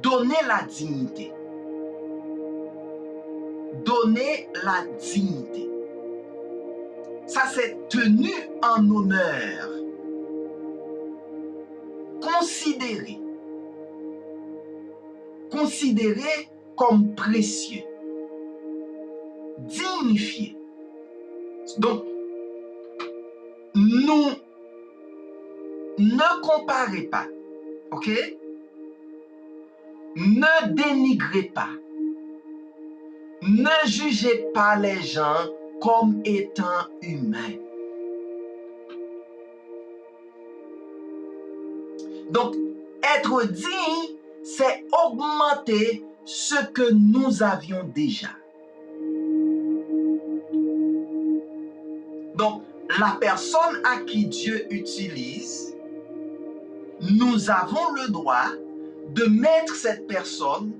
Donner la dignité. Donner la dignité. Ça, c'est tenu en honneur. Considérer. Considérer comme précieux. Dignifier. Donc, ne comparez pas. OK? Ne dénigrez pas. Ne jugez pas les gens comme étant humains. Donc, être digne, c'est augmenter ce que nous avions déjà. Donc, la personne à qui Dieu utilise, nous avons le droit de mettre cette personne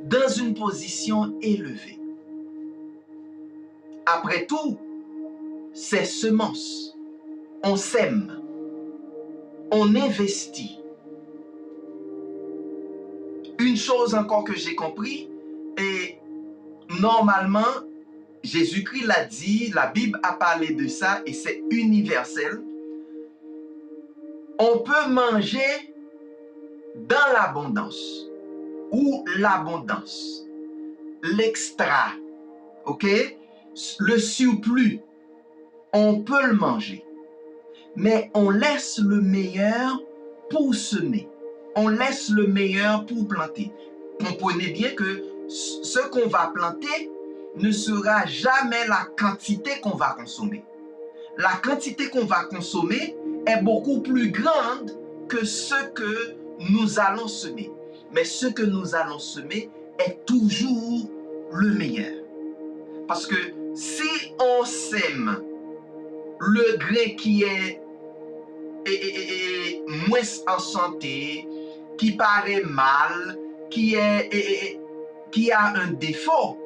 dans une position élevée. Après tout, c'est semence. On sème. On investit. Une chose encore que j'ai compris, et normalement, Jésus-Christ l'a dit, la Bible a parlé de ça, et c'est universel. On peut manger dans l'abondance, ou l'abondance, l'extra, ok? Le surplus, on peut le manger. Mais on laisse le meilleur pour semer. On laisse le meilleur pour planter. Comprenez bien que ce qu'on va planter ne sera jamais la quantité qu'on va consommer. La quantité qu'on va consommer est beaucoup plus grande que ce que nous allons semer. Mais ce que nous allons semer est toujours le meilleur. Parce que si on sème le grain qui est moins en santé, qui paraît mal, qui a un défaut,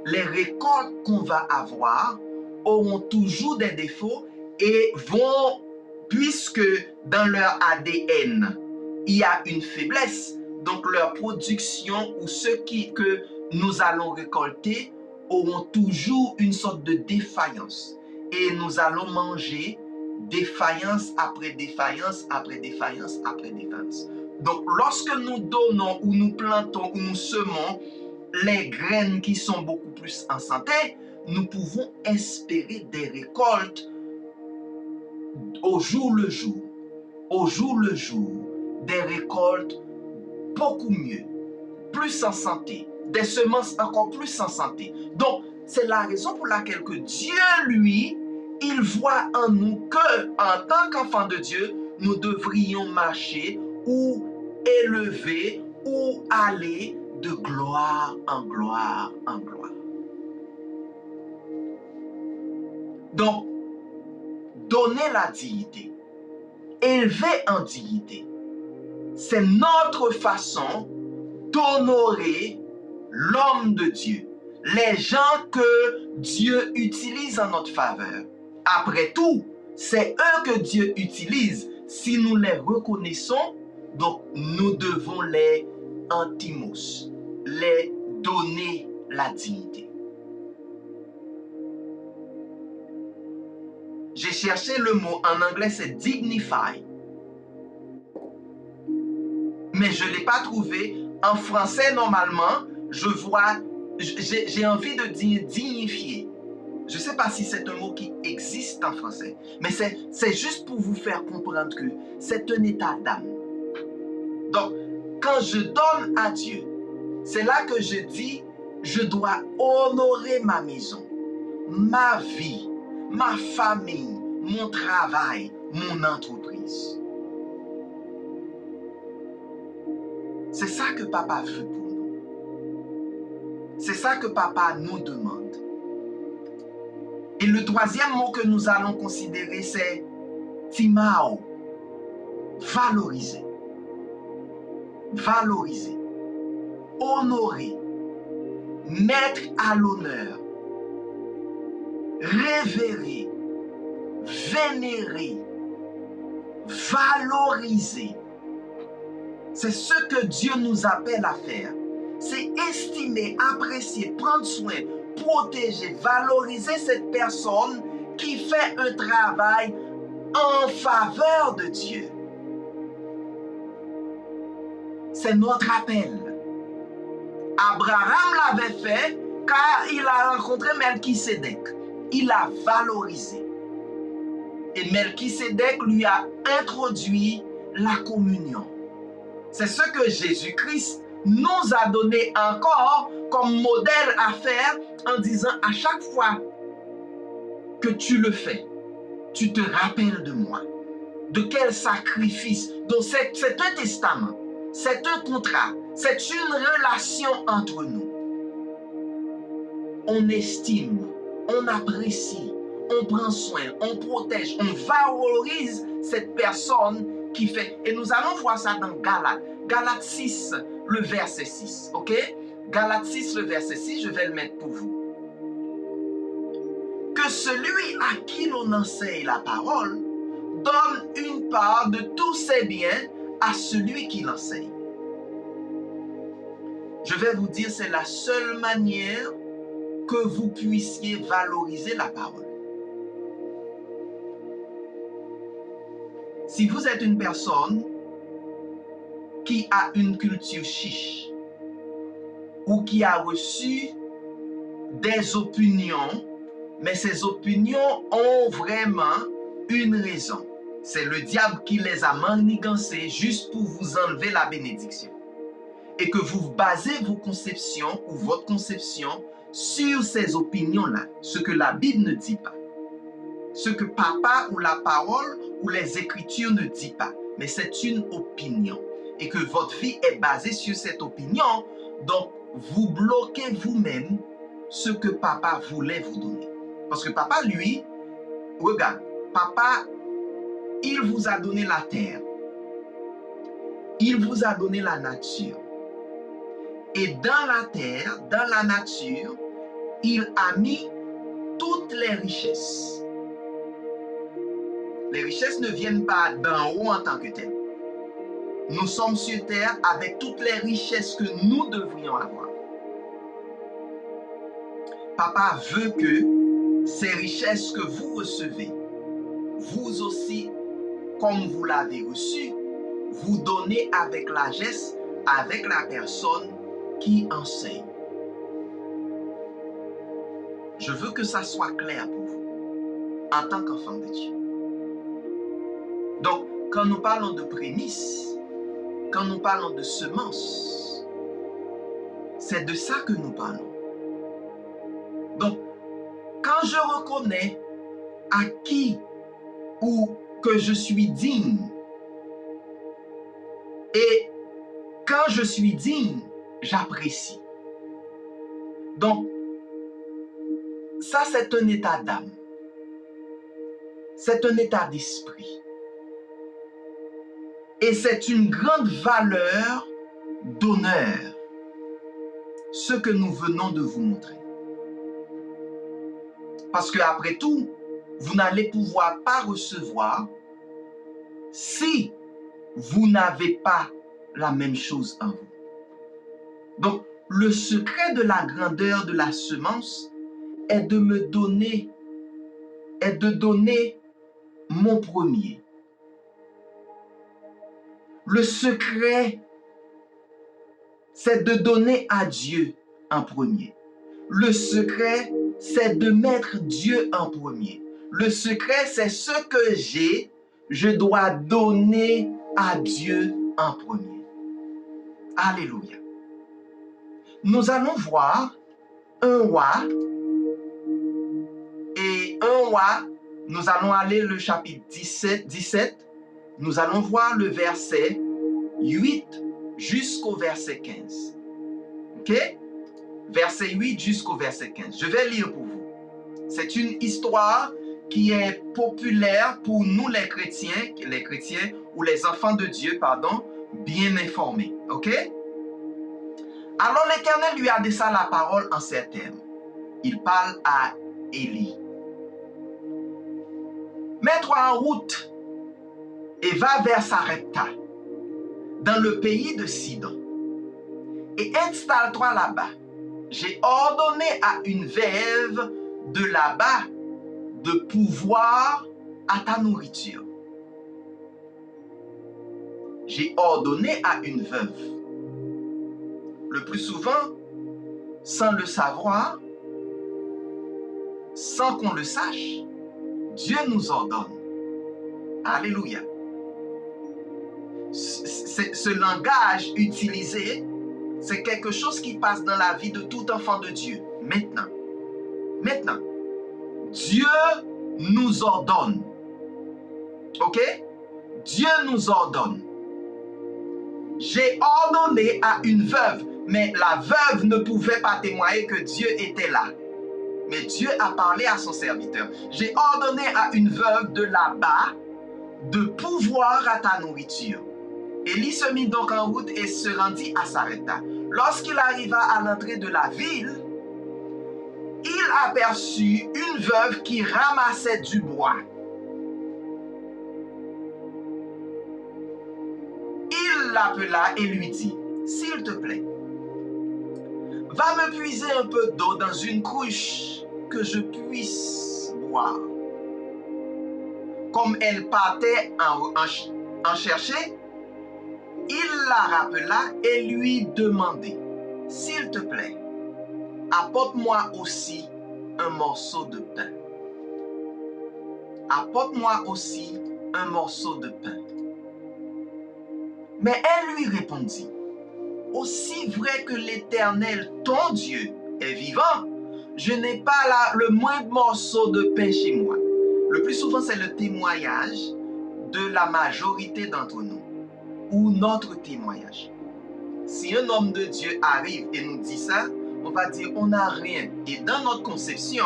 les récoltes qu'on va avoir auront toujours des défauts et vont, puisque dans leur ADN, il y a une faiblesse, donc leur production ou ce que nous allons récolter auront toujours une sorte de défaillance. Et nous allons manger défaillance après défaillance, après défaillance, après défaillance. Donc, lorsque nous donnons ou nous plantons ou nous semons les graines qui sont beaucoup plus en santé, nous pouvons espérer des récoltes au jour le jour. Au jour le jour, des récoltes beaucoup mieux, plus en santé, des semences encore plus en santé. Donc, c'est la raison pour laquelle que Dieu, lui, il voit en nous que, en tant qu'enfants de Dieu, nous devrions marcher ou élever ou aller de gloire en gloire en gloire. Donc, donner la dignité, élever en dignité, c'est notre façon d'honorer l'homme de Dieu, les gens que Dieu utilise en notre faveur. Après tout, c'est eux que Dieu utilise. Si nous les reconnaissons, donc nous devons les antimos, les donner la dignité. J'ai cherché le mot, en anglais c'est dignify, mais je ne l'ai pas trouvé. En français, normalement, j'ai envie de dire dignifier. Je ne sais pas si c'est un mot qui existe en français, mais c'est juste pour vous faire comprendre que c'est un état d'âme. Donc, quand je donne à Dieu, c'est là que je dis, je dois honorer ma maison, ma vie, ma famille, mon travail, mon entreprise. C'est ça que papa veut pour nous. C'est ça que papa nous demande. Et le troisième mot que nous allons considérer, c'est timao. Valoriser. Valoriser. Honorer. Mettre à l'honneur. Révérer. Vénérer. Valoriser. C'est ce que Dieu nous appelle à faire. C'est estimer, apprécier, prendre soin, protéger, valoriser cette personne qui fait un travail en faveur de Dieu. C'est notre appel. Abraham l'avait fait car il a rencontré Melchisédek. Il a valorisé. Et Melchisédek lui a introduit la communion. C'est ce que Jésus-Christ nous a donné encore comme modèle à faire en disant à chaque fois que tu le fais, tu te rappelles de moi. De quel sacrifice. Donc c'est un testament, c'est un contrat, c'est une relation entre nous. On estime, on apprécie, on prend soin, on protège, on valorise cette personne qui fait. Et nous allons voir ça dans Galates. Galates 6, le verset 6. Ok? Galates 6, le verset 6, je vais le mettre pour vous. Que celui à qui l'on enseigne la parole donne une part de tous ses biens à celui qui l'enseigne. Je vais vous dire, c'est la seule manière que vous puissiez valoriser la parole. Si vous êtes une personne qui a une culture chiche ou qui a reçu des opinions, mais ces opinions ont vraiment une raison. C'est le diable qui les a manigancées juste pour vous enlever la bénédiction. Et que vous basez vos conceptions ou votre conception sur ces opinions-là, ce que la Bible ne dit pas. Ce que papa ou la parole ou les Écritures ne dit pas. Mais c'est une opinion. Et que votre vie est basée sur cette opinion, donc vous bloquez vous-même ce que papa voulait vous donner. Parce que papa, lui, regarde, papa, il vous a donné la terre. Il vous a donné la nature. Et dans la terre, dans la nature, il a mis toutes les richesses. Les richesses ne viennent pas d'en haut en tant que telles. Nous sommes sur terre avec toutes les richesses que nous devrions avoir. Papa veut que ces richesses que vous recevez, vous aussi, comme vous l'avez reçu, vous donnez avec largesse, avec la personne qui enseigne. Je veux que ça soit clair pour vous, en tant qu'enfant de Dieu. Donc, quand nous parlons de prémices, quand nous parlons de semences, c'est de ça que nous parlons. Donc, quand je reconnais à qui ou que je suis digne, et quand je suis digne, j'apprécie. Donc, ça c'est un état d'âme. C'est un état d'esprit. Et c'est une grande valeur d'honneur, ce que nous venons de vous montrer. Parce qu'après tout, vous n'allez pouvoir pas recevoir si vous n'avez pas la même chose en vous. Donc, le secret de la grandeur de la semence est de me donner, est de donner mon premier. Le secret, c'est de donner à Dieu en premier. Le secret, c'est de mettre Dieu en premier. Le secret, c'est ce que j'ai, je dois donner à Dieu en premier. Alléluia. Nous allons voir 1 Roi. Et 1 Roi, nous allons aller le chapitre 17. Nous allons voir le verset 8 jusqu'au verset 15. Ok? Verset 8 jusqu'au verset 15. Je vais lire pour vous. C'est une histoire qui est populaire pour nous les chrétiens ou les enfants de Dieu, pardon, bien informés. Ok? Alors l'Éternel lui adressa la parole en ces termes. Il parle à Élie. Mets-toi en route et va vers Sarepta, dans le pays de Sidon, et installe-toi là-bas. J'ai ordonné à une veuve de là-bas de pourvoir à ta nourriture. J'ai ordonné à une veuve. Le plus souvent, sans le savoir, sans qu'on le sache, Dieu nous ordonne. Alléluia. Ce langage utilisé, c'est quelque chose qui passe dans la vie de tout enfant de Dieu. Maintenant, Dieu nous ordonne. Ok? Dieu nous ordonne. J'ai ordonné à une veuve, mais la veuve ne pouvait pas témoigner que Dieu était là. Mais Dieu a parlé à son serviteur. J'ai ordonné à une veuve de là-bas de pourvoir à ta nourriture. Élie se mit donc en route et se rendit à Sarepta. Lorsqu'il arriva à l'entrée de la ville, il aperçut une veuve qui ramassait du bois. Il l'appela et lui dit, « S'il te plaît, va me puiser un peu d'eau dans une cruche que je puisse boire. » Comme elle partait en chercher, il la rappela et lui demandait, « S'il te plaît, apporte-moi aussi un morceau de pain. » Apporte-moi aussi un morceau de pain. Mais elle lui répondit, « Aussi vrai que l'Éternel, ton Dieu, est vivant, je n'ai pas le moindre morceau de pain chez moi. » Le plus souvent, c'est le témoignage de la majorité d'entre nous, ou notre témoignage. Si un homme de Dieu arrive et nous dit ça, on va dire on n'a rien. Et dans notre conception,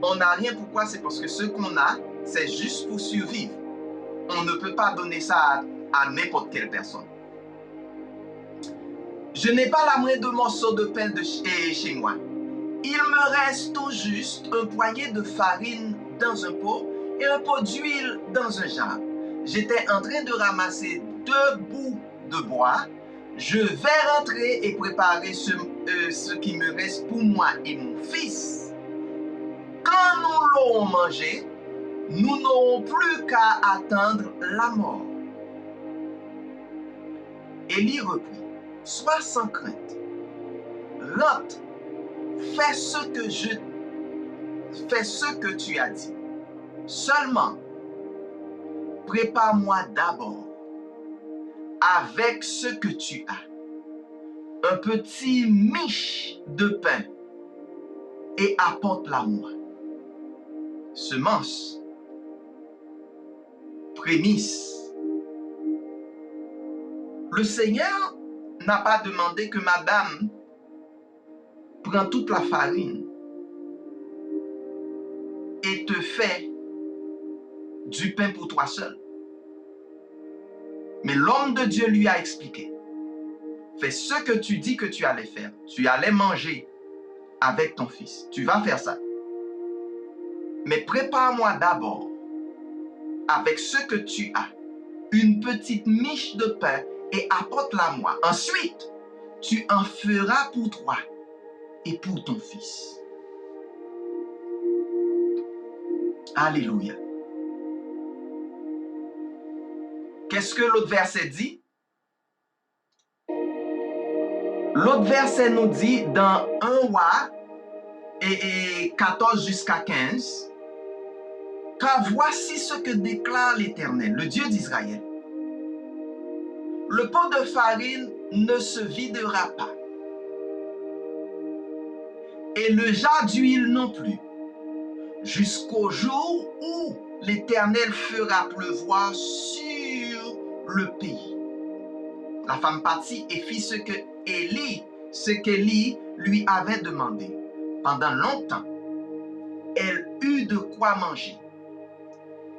on n'a rien. Pourquoi? C'est parce que ce qu'on a, c'est juste pour survivre. On ne peut pas donner ça à n'importe quelle personne. Je n'ai pas la moindre morceau de pain chez moi. Il me reste tout juste un poignet de farine dans un pot et un pot d'huile dans un jarre. J'étais en train de ramasser 2 bouts de bois. Je vais rentrer et préparer ce qui me reste pour moi et mon fils. Quand nous l'aurons mangé, nous n'aurons plus qu'à attendre la mort. Élie reprit, « Sois sans crainte. Rentre, fais ce que tu as dit. Seulement, prépare-moi d'abord avec ce que tu as, un petit miche de pain et apporte-la-moi. Semence, prémisse. » Le Seigneur n'a pas demandé que madame prenne toute la farine et te fait du pain pour toi seul. Mais l'homme de Dieu lui a expliqué, fais ce que tu dis que tu allais faire. Tu allais manger avec ton fils. Tu vas faire ça. Mais prépare-moi d'abord, avec ce que tu as, une petite miche de pain et apporte-la-moi. Ensuite, tu en feras pour toi et pour ton fils. Alléluia. Qu'est-ce que l'autre verset dit? L'autre verset nous dit dans 1 Roi et 14 jusqu'à 15, « Car voici ce que déclare l'Éternel, le Dieu d'Israël. Le pot de farine ne se videra pas, et le jar d'huile non plus, jusqu'au jour où l'Éternel fera pleuvoir sur le pays. La femme partit et fit ce qu'Élie lui avait demandé. Pendant longtemps, elle eut de quoi manger,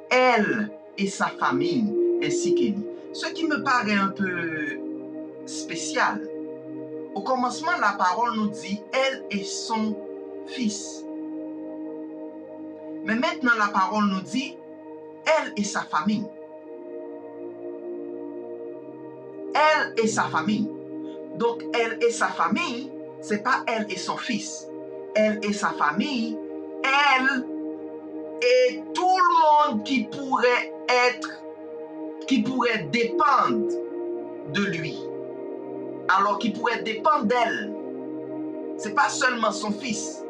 elle et sa famille, ainsi qu'Élie. Ce qui me paraît un peu spécial. Au commencement, la parole nous dit elle et son fils. Mais maintenant, la parole nous dit elle et sa famille. Elle et sa famille. Donc, elle et sa famille, c'est pas elle et son fils. Elle et sa famille, elle et tout le monde qui pourrait dépendre de lui. Alors qui pourrait dépendre d'elle. C'est pas seulement son fils.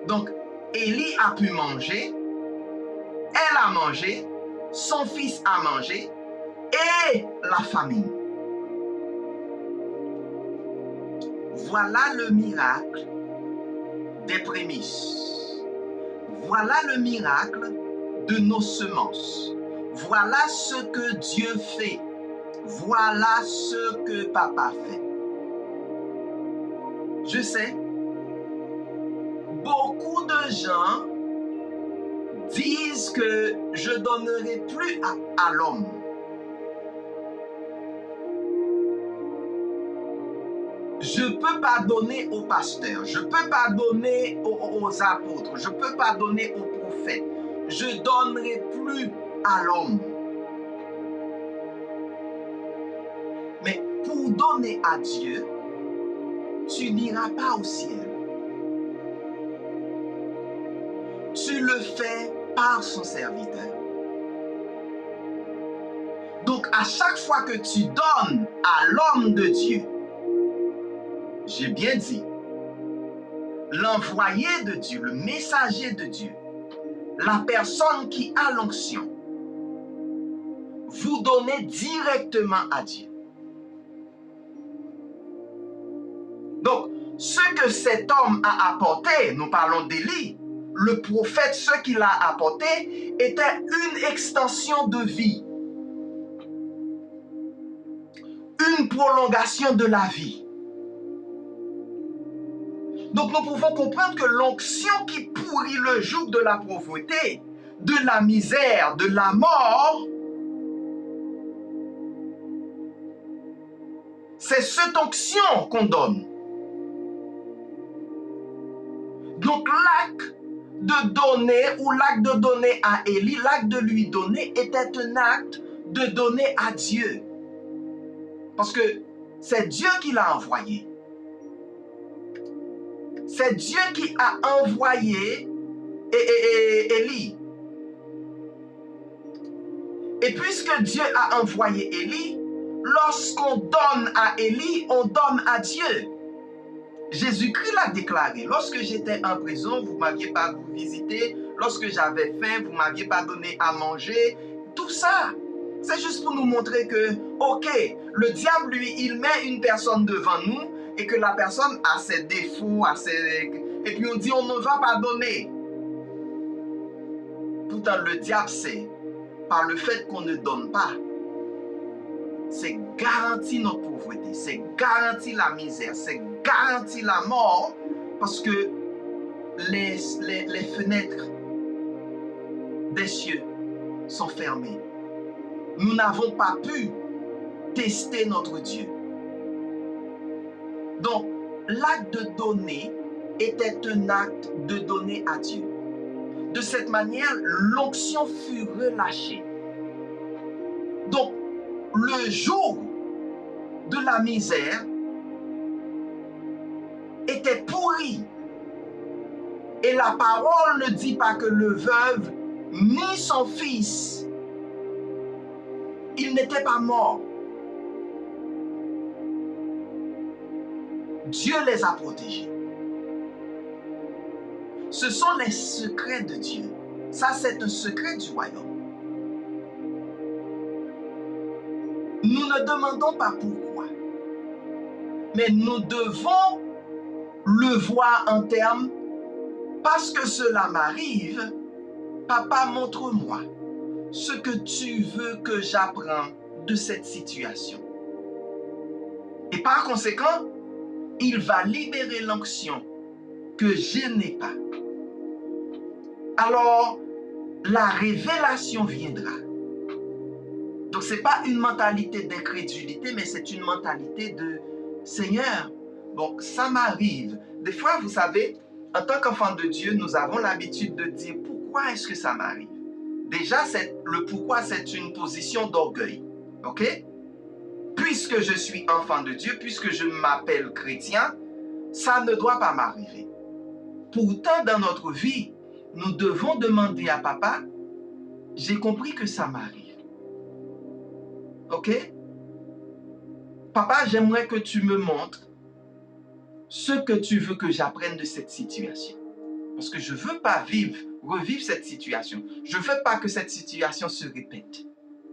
Donc, Élie a pu manger, elle a mangé, son fils a mangé, et la famille. Voilà le miracle des prémices. Voilà le miracle de nos semences. Voilà ce que Dieu fait. Voilà ce que papa fait. Je sais, beaucoup de gens disent que je donnerai plus à l'homme. Je ne peux pas donner aux pasteurs, je ne peux pas donner aux apôtres, je ne peux pas donner aux prophètes. Je ne donnerai plus à l'homme. Mais pour donner à Dieu, tu n'iras pas au ciel. Tu le fais par son serviteur. Donc, à chaque fois que tu donnes à l'homme de Dieu, j'ai bien dit, l'envoyé de Dieu, le messager de Dieu, la personne qui a l'onction, vous donnez directement à Dieu. Donc, ce que cet homme a apporté, nous parlons d'Élie, le prophète, ce qu'il a apporté était une extension de vie, une prolongation de la vie. Donc nous pouvons comprendre que l'onction qui pourrit le joug de la pauvreté, de la misère, de la mort, c'est cette onction qu'on donne. Donc l'acte de donner ou l'acte de donner à Élie, l'acte de lui donner était un acte de donner à Dieu. Parce que c'est Dieu qui l'a envoyé. C'est Dieu qui a envoyé Élie. Et puisque Dieu a envoyé Élie, lorsqu'on donne à Élie, on donne à Dieu. Jésus-Christ l'a déclaré. Lorsque j'étais en prison, vous ne m'aviez pas visité. Lorsque j'avais faim, vous ne m'aviez pas donné à manger. Tout ça, c'est juste pour nous montrer que, ok, le diable, lui, il met une personne devant nous et que la personne a ses défauts, et puis on dit on ne va pas donner. Pourtant, le diable sait, par le fait qu'on ne donne pas, c'est garanti notre pauvreté, c'est garanti la misère, c'est garanti la mort, parce que les fenêtres des cieux sont fermées. Nous n'avons pas pu tester notre Dieu. Donc, l'acte de donner était un acte de donner à Dieu. De cette manière, l'onction fut relâchée. Donc, le jour de la misère était pourri. Et la parole ne dit pas que le veuve ni son fils, ils n'étaient pas morts. Dieu les a protégés. Ce sont les secrets de Dieu. Ça, c'est un secret du royaume. Nous ne demandons pas pourquoi, mais nous devons le voir en termes Parce que cela m'arrive, papa, montre-moi ce que tu veux que j'apprenne de cette situation. Et par conséquent, il va libérer l'onction que je n'ai pas. Alors, la révélation viendra. Donc, ce n'est pas une mentalité d'incrédulité, mais c'est une mentalité de Seigneur. Bon, ça m'arrive. Des fois, vous savez, en tant qu'enfant de Dieu, nous avons l'habitude de dire pourquoi est-ce que ça m'arrive? Déjà, le pourquoi, c'est une position d'orgueil. OK? Puisque je suis enfant de Dieu, puisque je m'appelle chrétien, ça ne doit pas m'arriver. Pourtant, dans notre vie, nous devons demander à papa, j'ai compris que ça m'arrive. OK? Papa, j'aimerais que tu me montres ce que tu veux que j'apprenne de cette situation. Parce que je ne veux pas revivre cette situation. Je ne veux pas que cette situation se répète.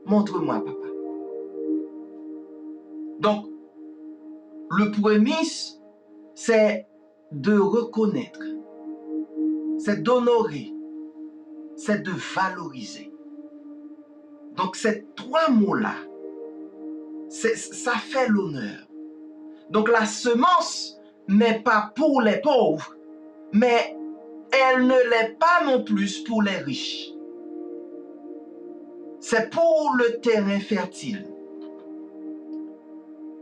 Montre-moi, papa. Donc, le premier, c'est de reconnaître, c'est d'honorer, c'est de valoriser. Donc, ces trois mots-là, ça fait l'honneur. Donc, la semence n'est pas pour les pauvres, mais elle ne l'est pas non plus pour les riches. C'est pour le terrain fertile.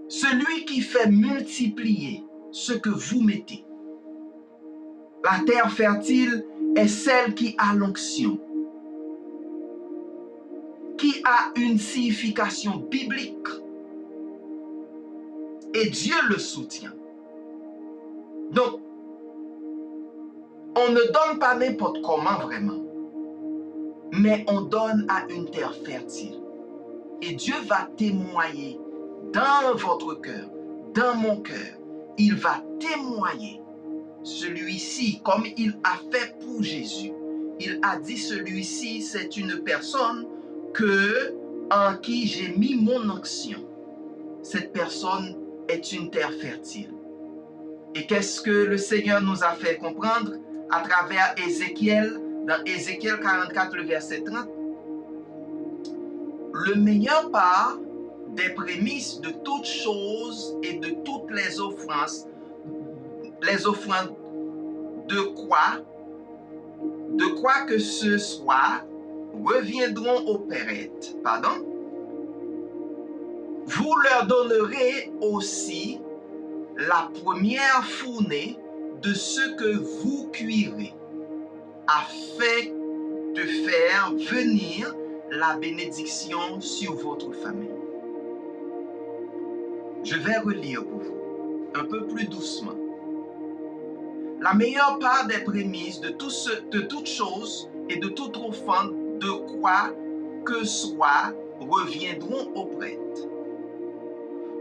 Celui qui fait multiplier ce que vous mettez. La terre fertile est celle qui a l'onction, qui a une signification biblique. Et Dieu le soutient. Donc, on ne donne pas n'importe comment vraiment, mais on donne à une terre fertile. Et Dieu va témoigner dans votre cœur, dans mon cœur. Il va témoigner. Celui-ci, comme il a fait pour Jésus, il a dit celui-ci, c'est une personne en qui j'ai mis mon onction. Cette personne est une terre fertile. Et qu'est-ce que le Seigneur nous a fait comprendre à travers Ézéchiel, dans Ézéchiel 44, le verset 30? Le meilleur part des prémices de toutes choses et de toutes les offrandes de quoi que ce soit, reviendront au Pérète. Vous leur donnerez aussi la première fournée de ce que vous cuirez, afin de faire venir la bénédiction sur votre famille. Je vais relire pour vous, un peu plus doucement. La meilleure part des prémices de toutes choses et de toute offrande de quoi que soit reviendront au prêtre.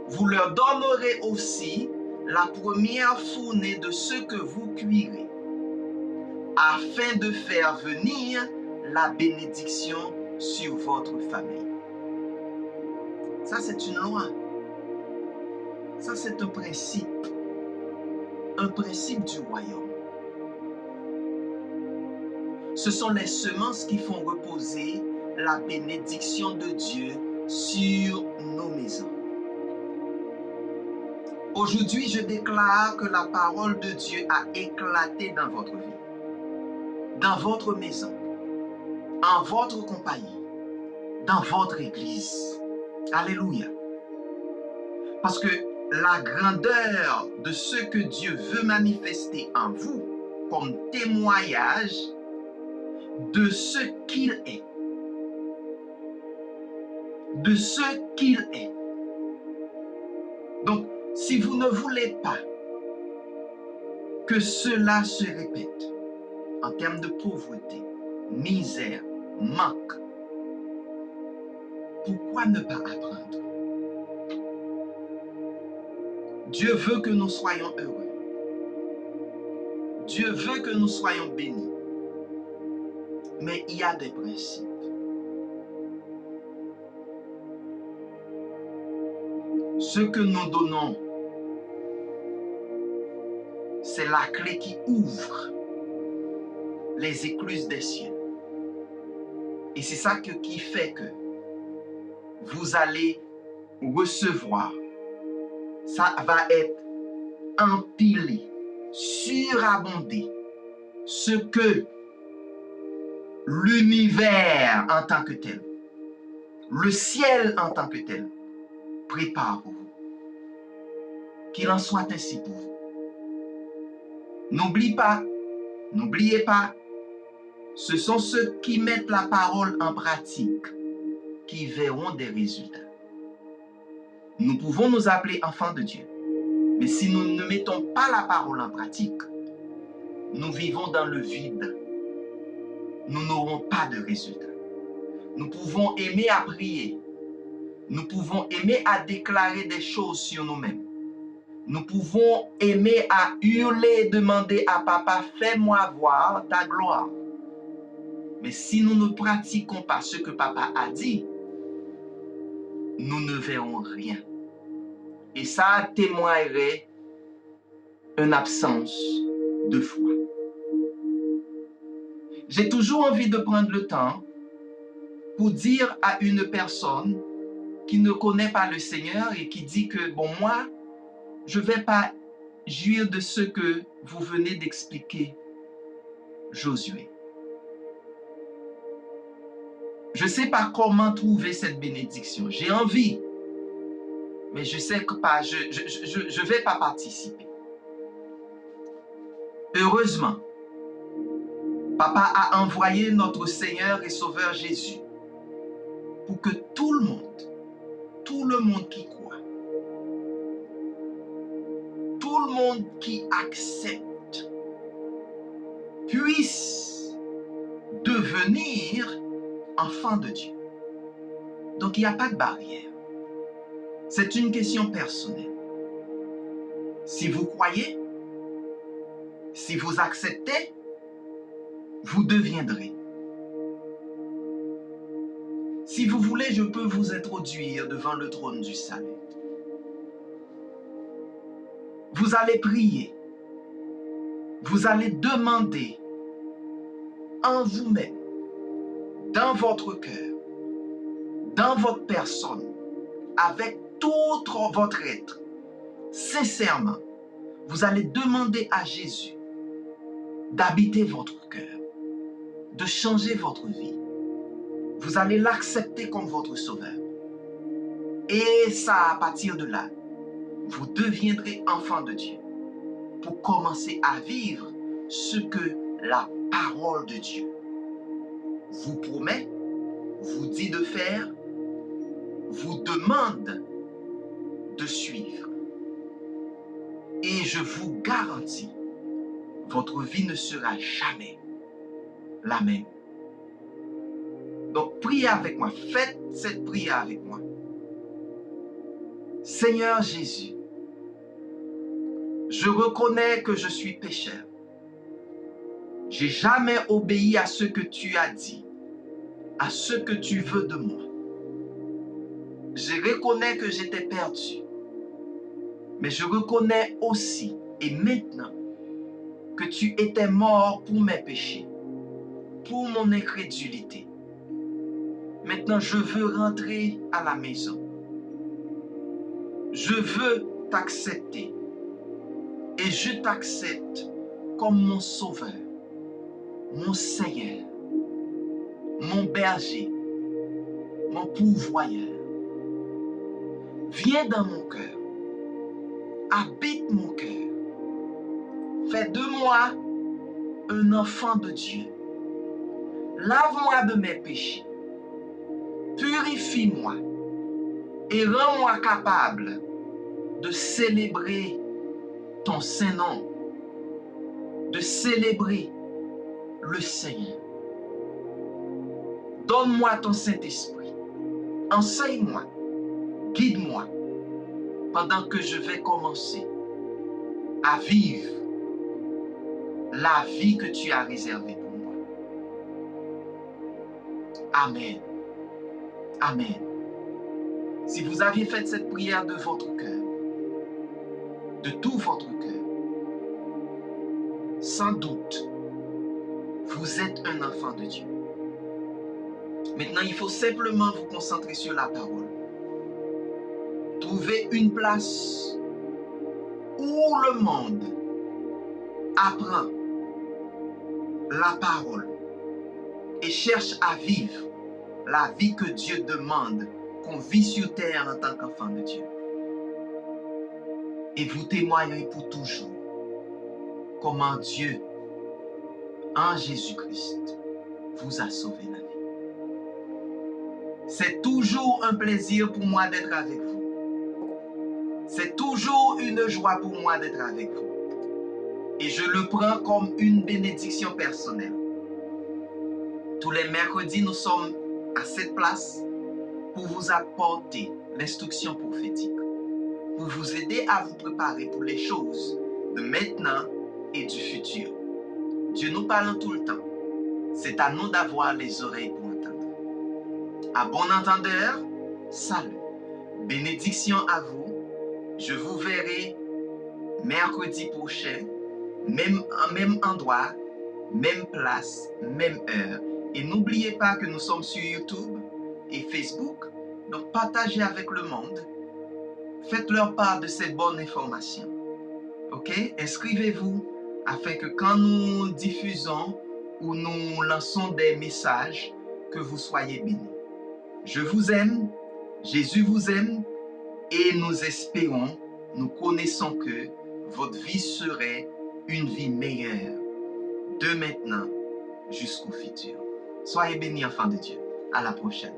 Vous leur donnerez aussi la première fournée de ce que vous cuirez, afin de faire venir la bénédiction sur votre famille. Ça, c'est une loi. Ça, c'est un principe du royaume. Ce sont les semences qui font reposer la bénédiction de Dieu sur nos maisons. Aujourd'hui, je déclare que la parole de Dieu a éclaté dans votre vie, dans votre maison, en votre compagnie, dans votre église. Alléluia. Parce que la grandeur de ce que Dieu veut manifester en vous comme témoignage de ce qu'il est. De ce qu'il est. Donc, si vous ne voulez pas que cela se répète en termes de pauvreté, misère, manque, pourquoi ne pas apprendre? Dieu veut que nous soyons heureux. Dieu veut que nous soyons bénis. Mais il y a des principes. Ce que nous donnons, c'est la clé qui ouvre les écluses des cieux. Et c'est ça qui fait que vous allez recevoir. Ça va être empilé, surabondé. Ce que l'univers en tant que tel, le ciel en tant que tel, prépare pour vous. Qu'il en soit ainsi pour vous. N'oubliez pas, ce sont ceux qui mettent la parole en pratique qui verront des résultats. Nous pouvons nous appeler enfants de Dieu, mais si nous ne mettons pas la parole en pratique, nous vivons dans le vide. Nous n'aurons pas de résultats. Nous pouvons aimer à prier. Nous pouvons aimer à déclarer des choses sur nous-mêmes. Nous pouvons aimer à hurler, demander à papa, fais-moi voir ta gloire. Mais si nous ne pratiquons pas ce que papa a dit, nous ne verrons rien. Et ça témoignerait une absence de foi. J'ai toujours envie de prendre le temps pour dire à une personne qui ne connaît pas le Seigneur et qui dit que, bon, moi, je ne vais pas jouir de ce que vous venez d'expliquer, Josué. Je ne sais pas comment trouver cette bénédiction. J'ai envie, mais je sais que pas, je ne vais pas participer. Heureusement, papa a envoyé notre Seigneur et Sauveur Jésus pour que tout le monde qui croit, tout le monde qui accepte, puisse devenir enfant de Dieu. Donc il n'y a pas de barrière. C'est une question personnelle. Si vous croyez, si vous acceptez, vous deviendrez. Si vous voulez, je peux vous introduire devant le trône du salut. Vous allez prier. Vous allez demander en vous-même, dans votre cœur, dans votre personne, avec tout votre être, sincèrement, vous allez demander à Jésus d'habiter votre cœur, de changer votre vie. Vous allez l'accepter comme votre sauveur. Et ça, à partir de là, vous deviendrez enfant de Dieu pour commencer à vivre ce que la parole de Dieu vous promet, vous dit de faire, vous demande de suivre. Et je vous garantis, votre vie ne sera jamais la même. Donc, priez avec moi. Faites cette prière avec moi. Seigneur Jésus, je reconnais que je suis pécheur. J'ai jamais obéi à ce que tu as dit, à ce que tu veux de moi. Je reconnais que j'étais perdu. Mais je reconnais aussi, et maintenant, que tu étais mort pour mes péchés, pour mon incrédulité. Maintenant, je veux rentrer à la maison. Je veux t'accepter. Et je t'accepte comme mon sauveur, mon Seigneur, mon berger, mon pourvoyeur. Viens dans mon cœur. Habite mon cœur. Fais de moi un enfant de Dieu. Lave-moi de mes péchés. Purifie-moi et rends-moi capable de célébrer ton Saint-Nom, de célébrer le Seigneur. Donne-moi ton Saint-Esprit. Enseigne-moi, guide-moi pendant que je vais commencer à vivre la vie que tu as réservée pour moi. Amen. Amen. Si vous aviez fait cette prière de votre cœur, de tout votre cœur, sans doute, vous Vous êtes un enfant de Dieu. Maintenant, il faut simplement vous concentrer sur la parole. Trouvez une place où le monde apprend la parole et cherche à vivre la vie que Dieu demande qu'on vit sur terre en tant qu'enfant de Dieu. Et vous témoignerez pour toujours comment Dieu, en Jésus-Christ, vous a sauvé la vie. C'est toujours un plaisir pour moi d'être avec vous. C'est toujours une joie pour moi d'être avec vous. Et je le prends comme une bénédiction personnelle. Tous les mercredis, nous sommes à cette place pour vous apporter l'instruction prophétique, pour vous aider à vous préparer pour les choses de maintenant et du futur. Dieu nous parle tout le temps. C'est à nous d'avoir les oreilles pour entendre. À bon entendeur, salut. Bénédiction à vous. Je vous verrai mercredi prochain, même endroit, même place, même heure. Et n'oubliez pas que nous sommes sur YouTube et Facebook. Donc partagez avec le monde. Faites-leur part de ces bonnes informations. Ok? Inscrivez-vous afin que quand nous diffusons ou nous lançons des messages, que vous soyez bénis. Je vous aime, Jésus vous aime et nous espérons, nous connaissons que votre vie serait une vie meilleure de maintenant jusqu'au futur. Soyez bénis, enfants de Dieu. À la prochaine.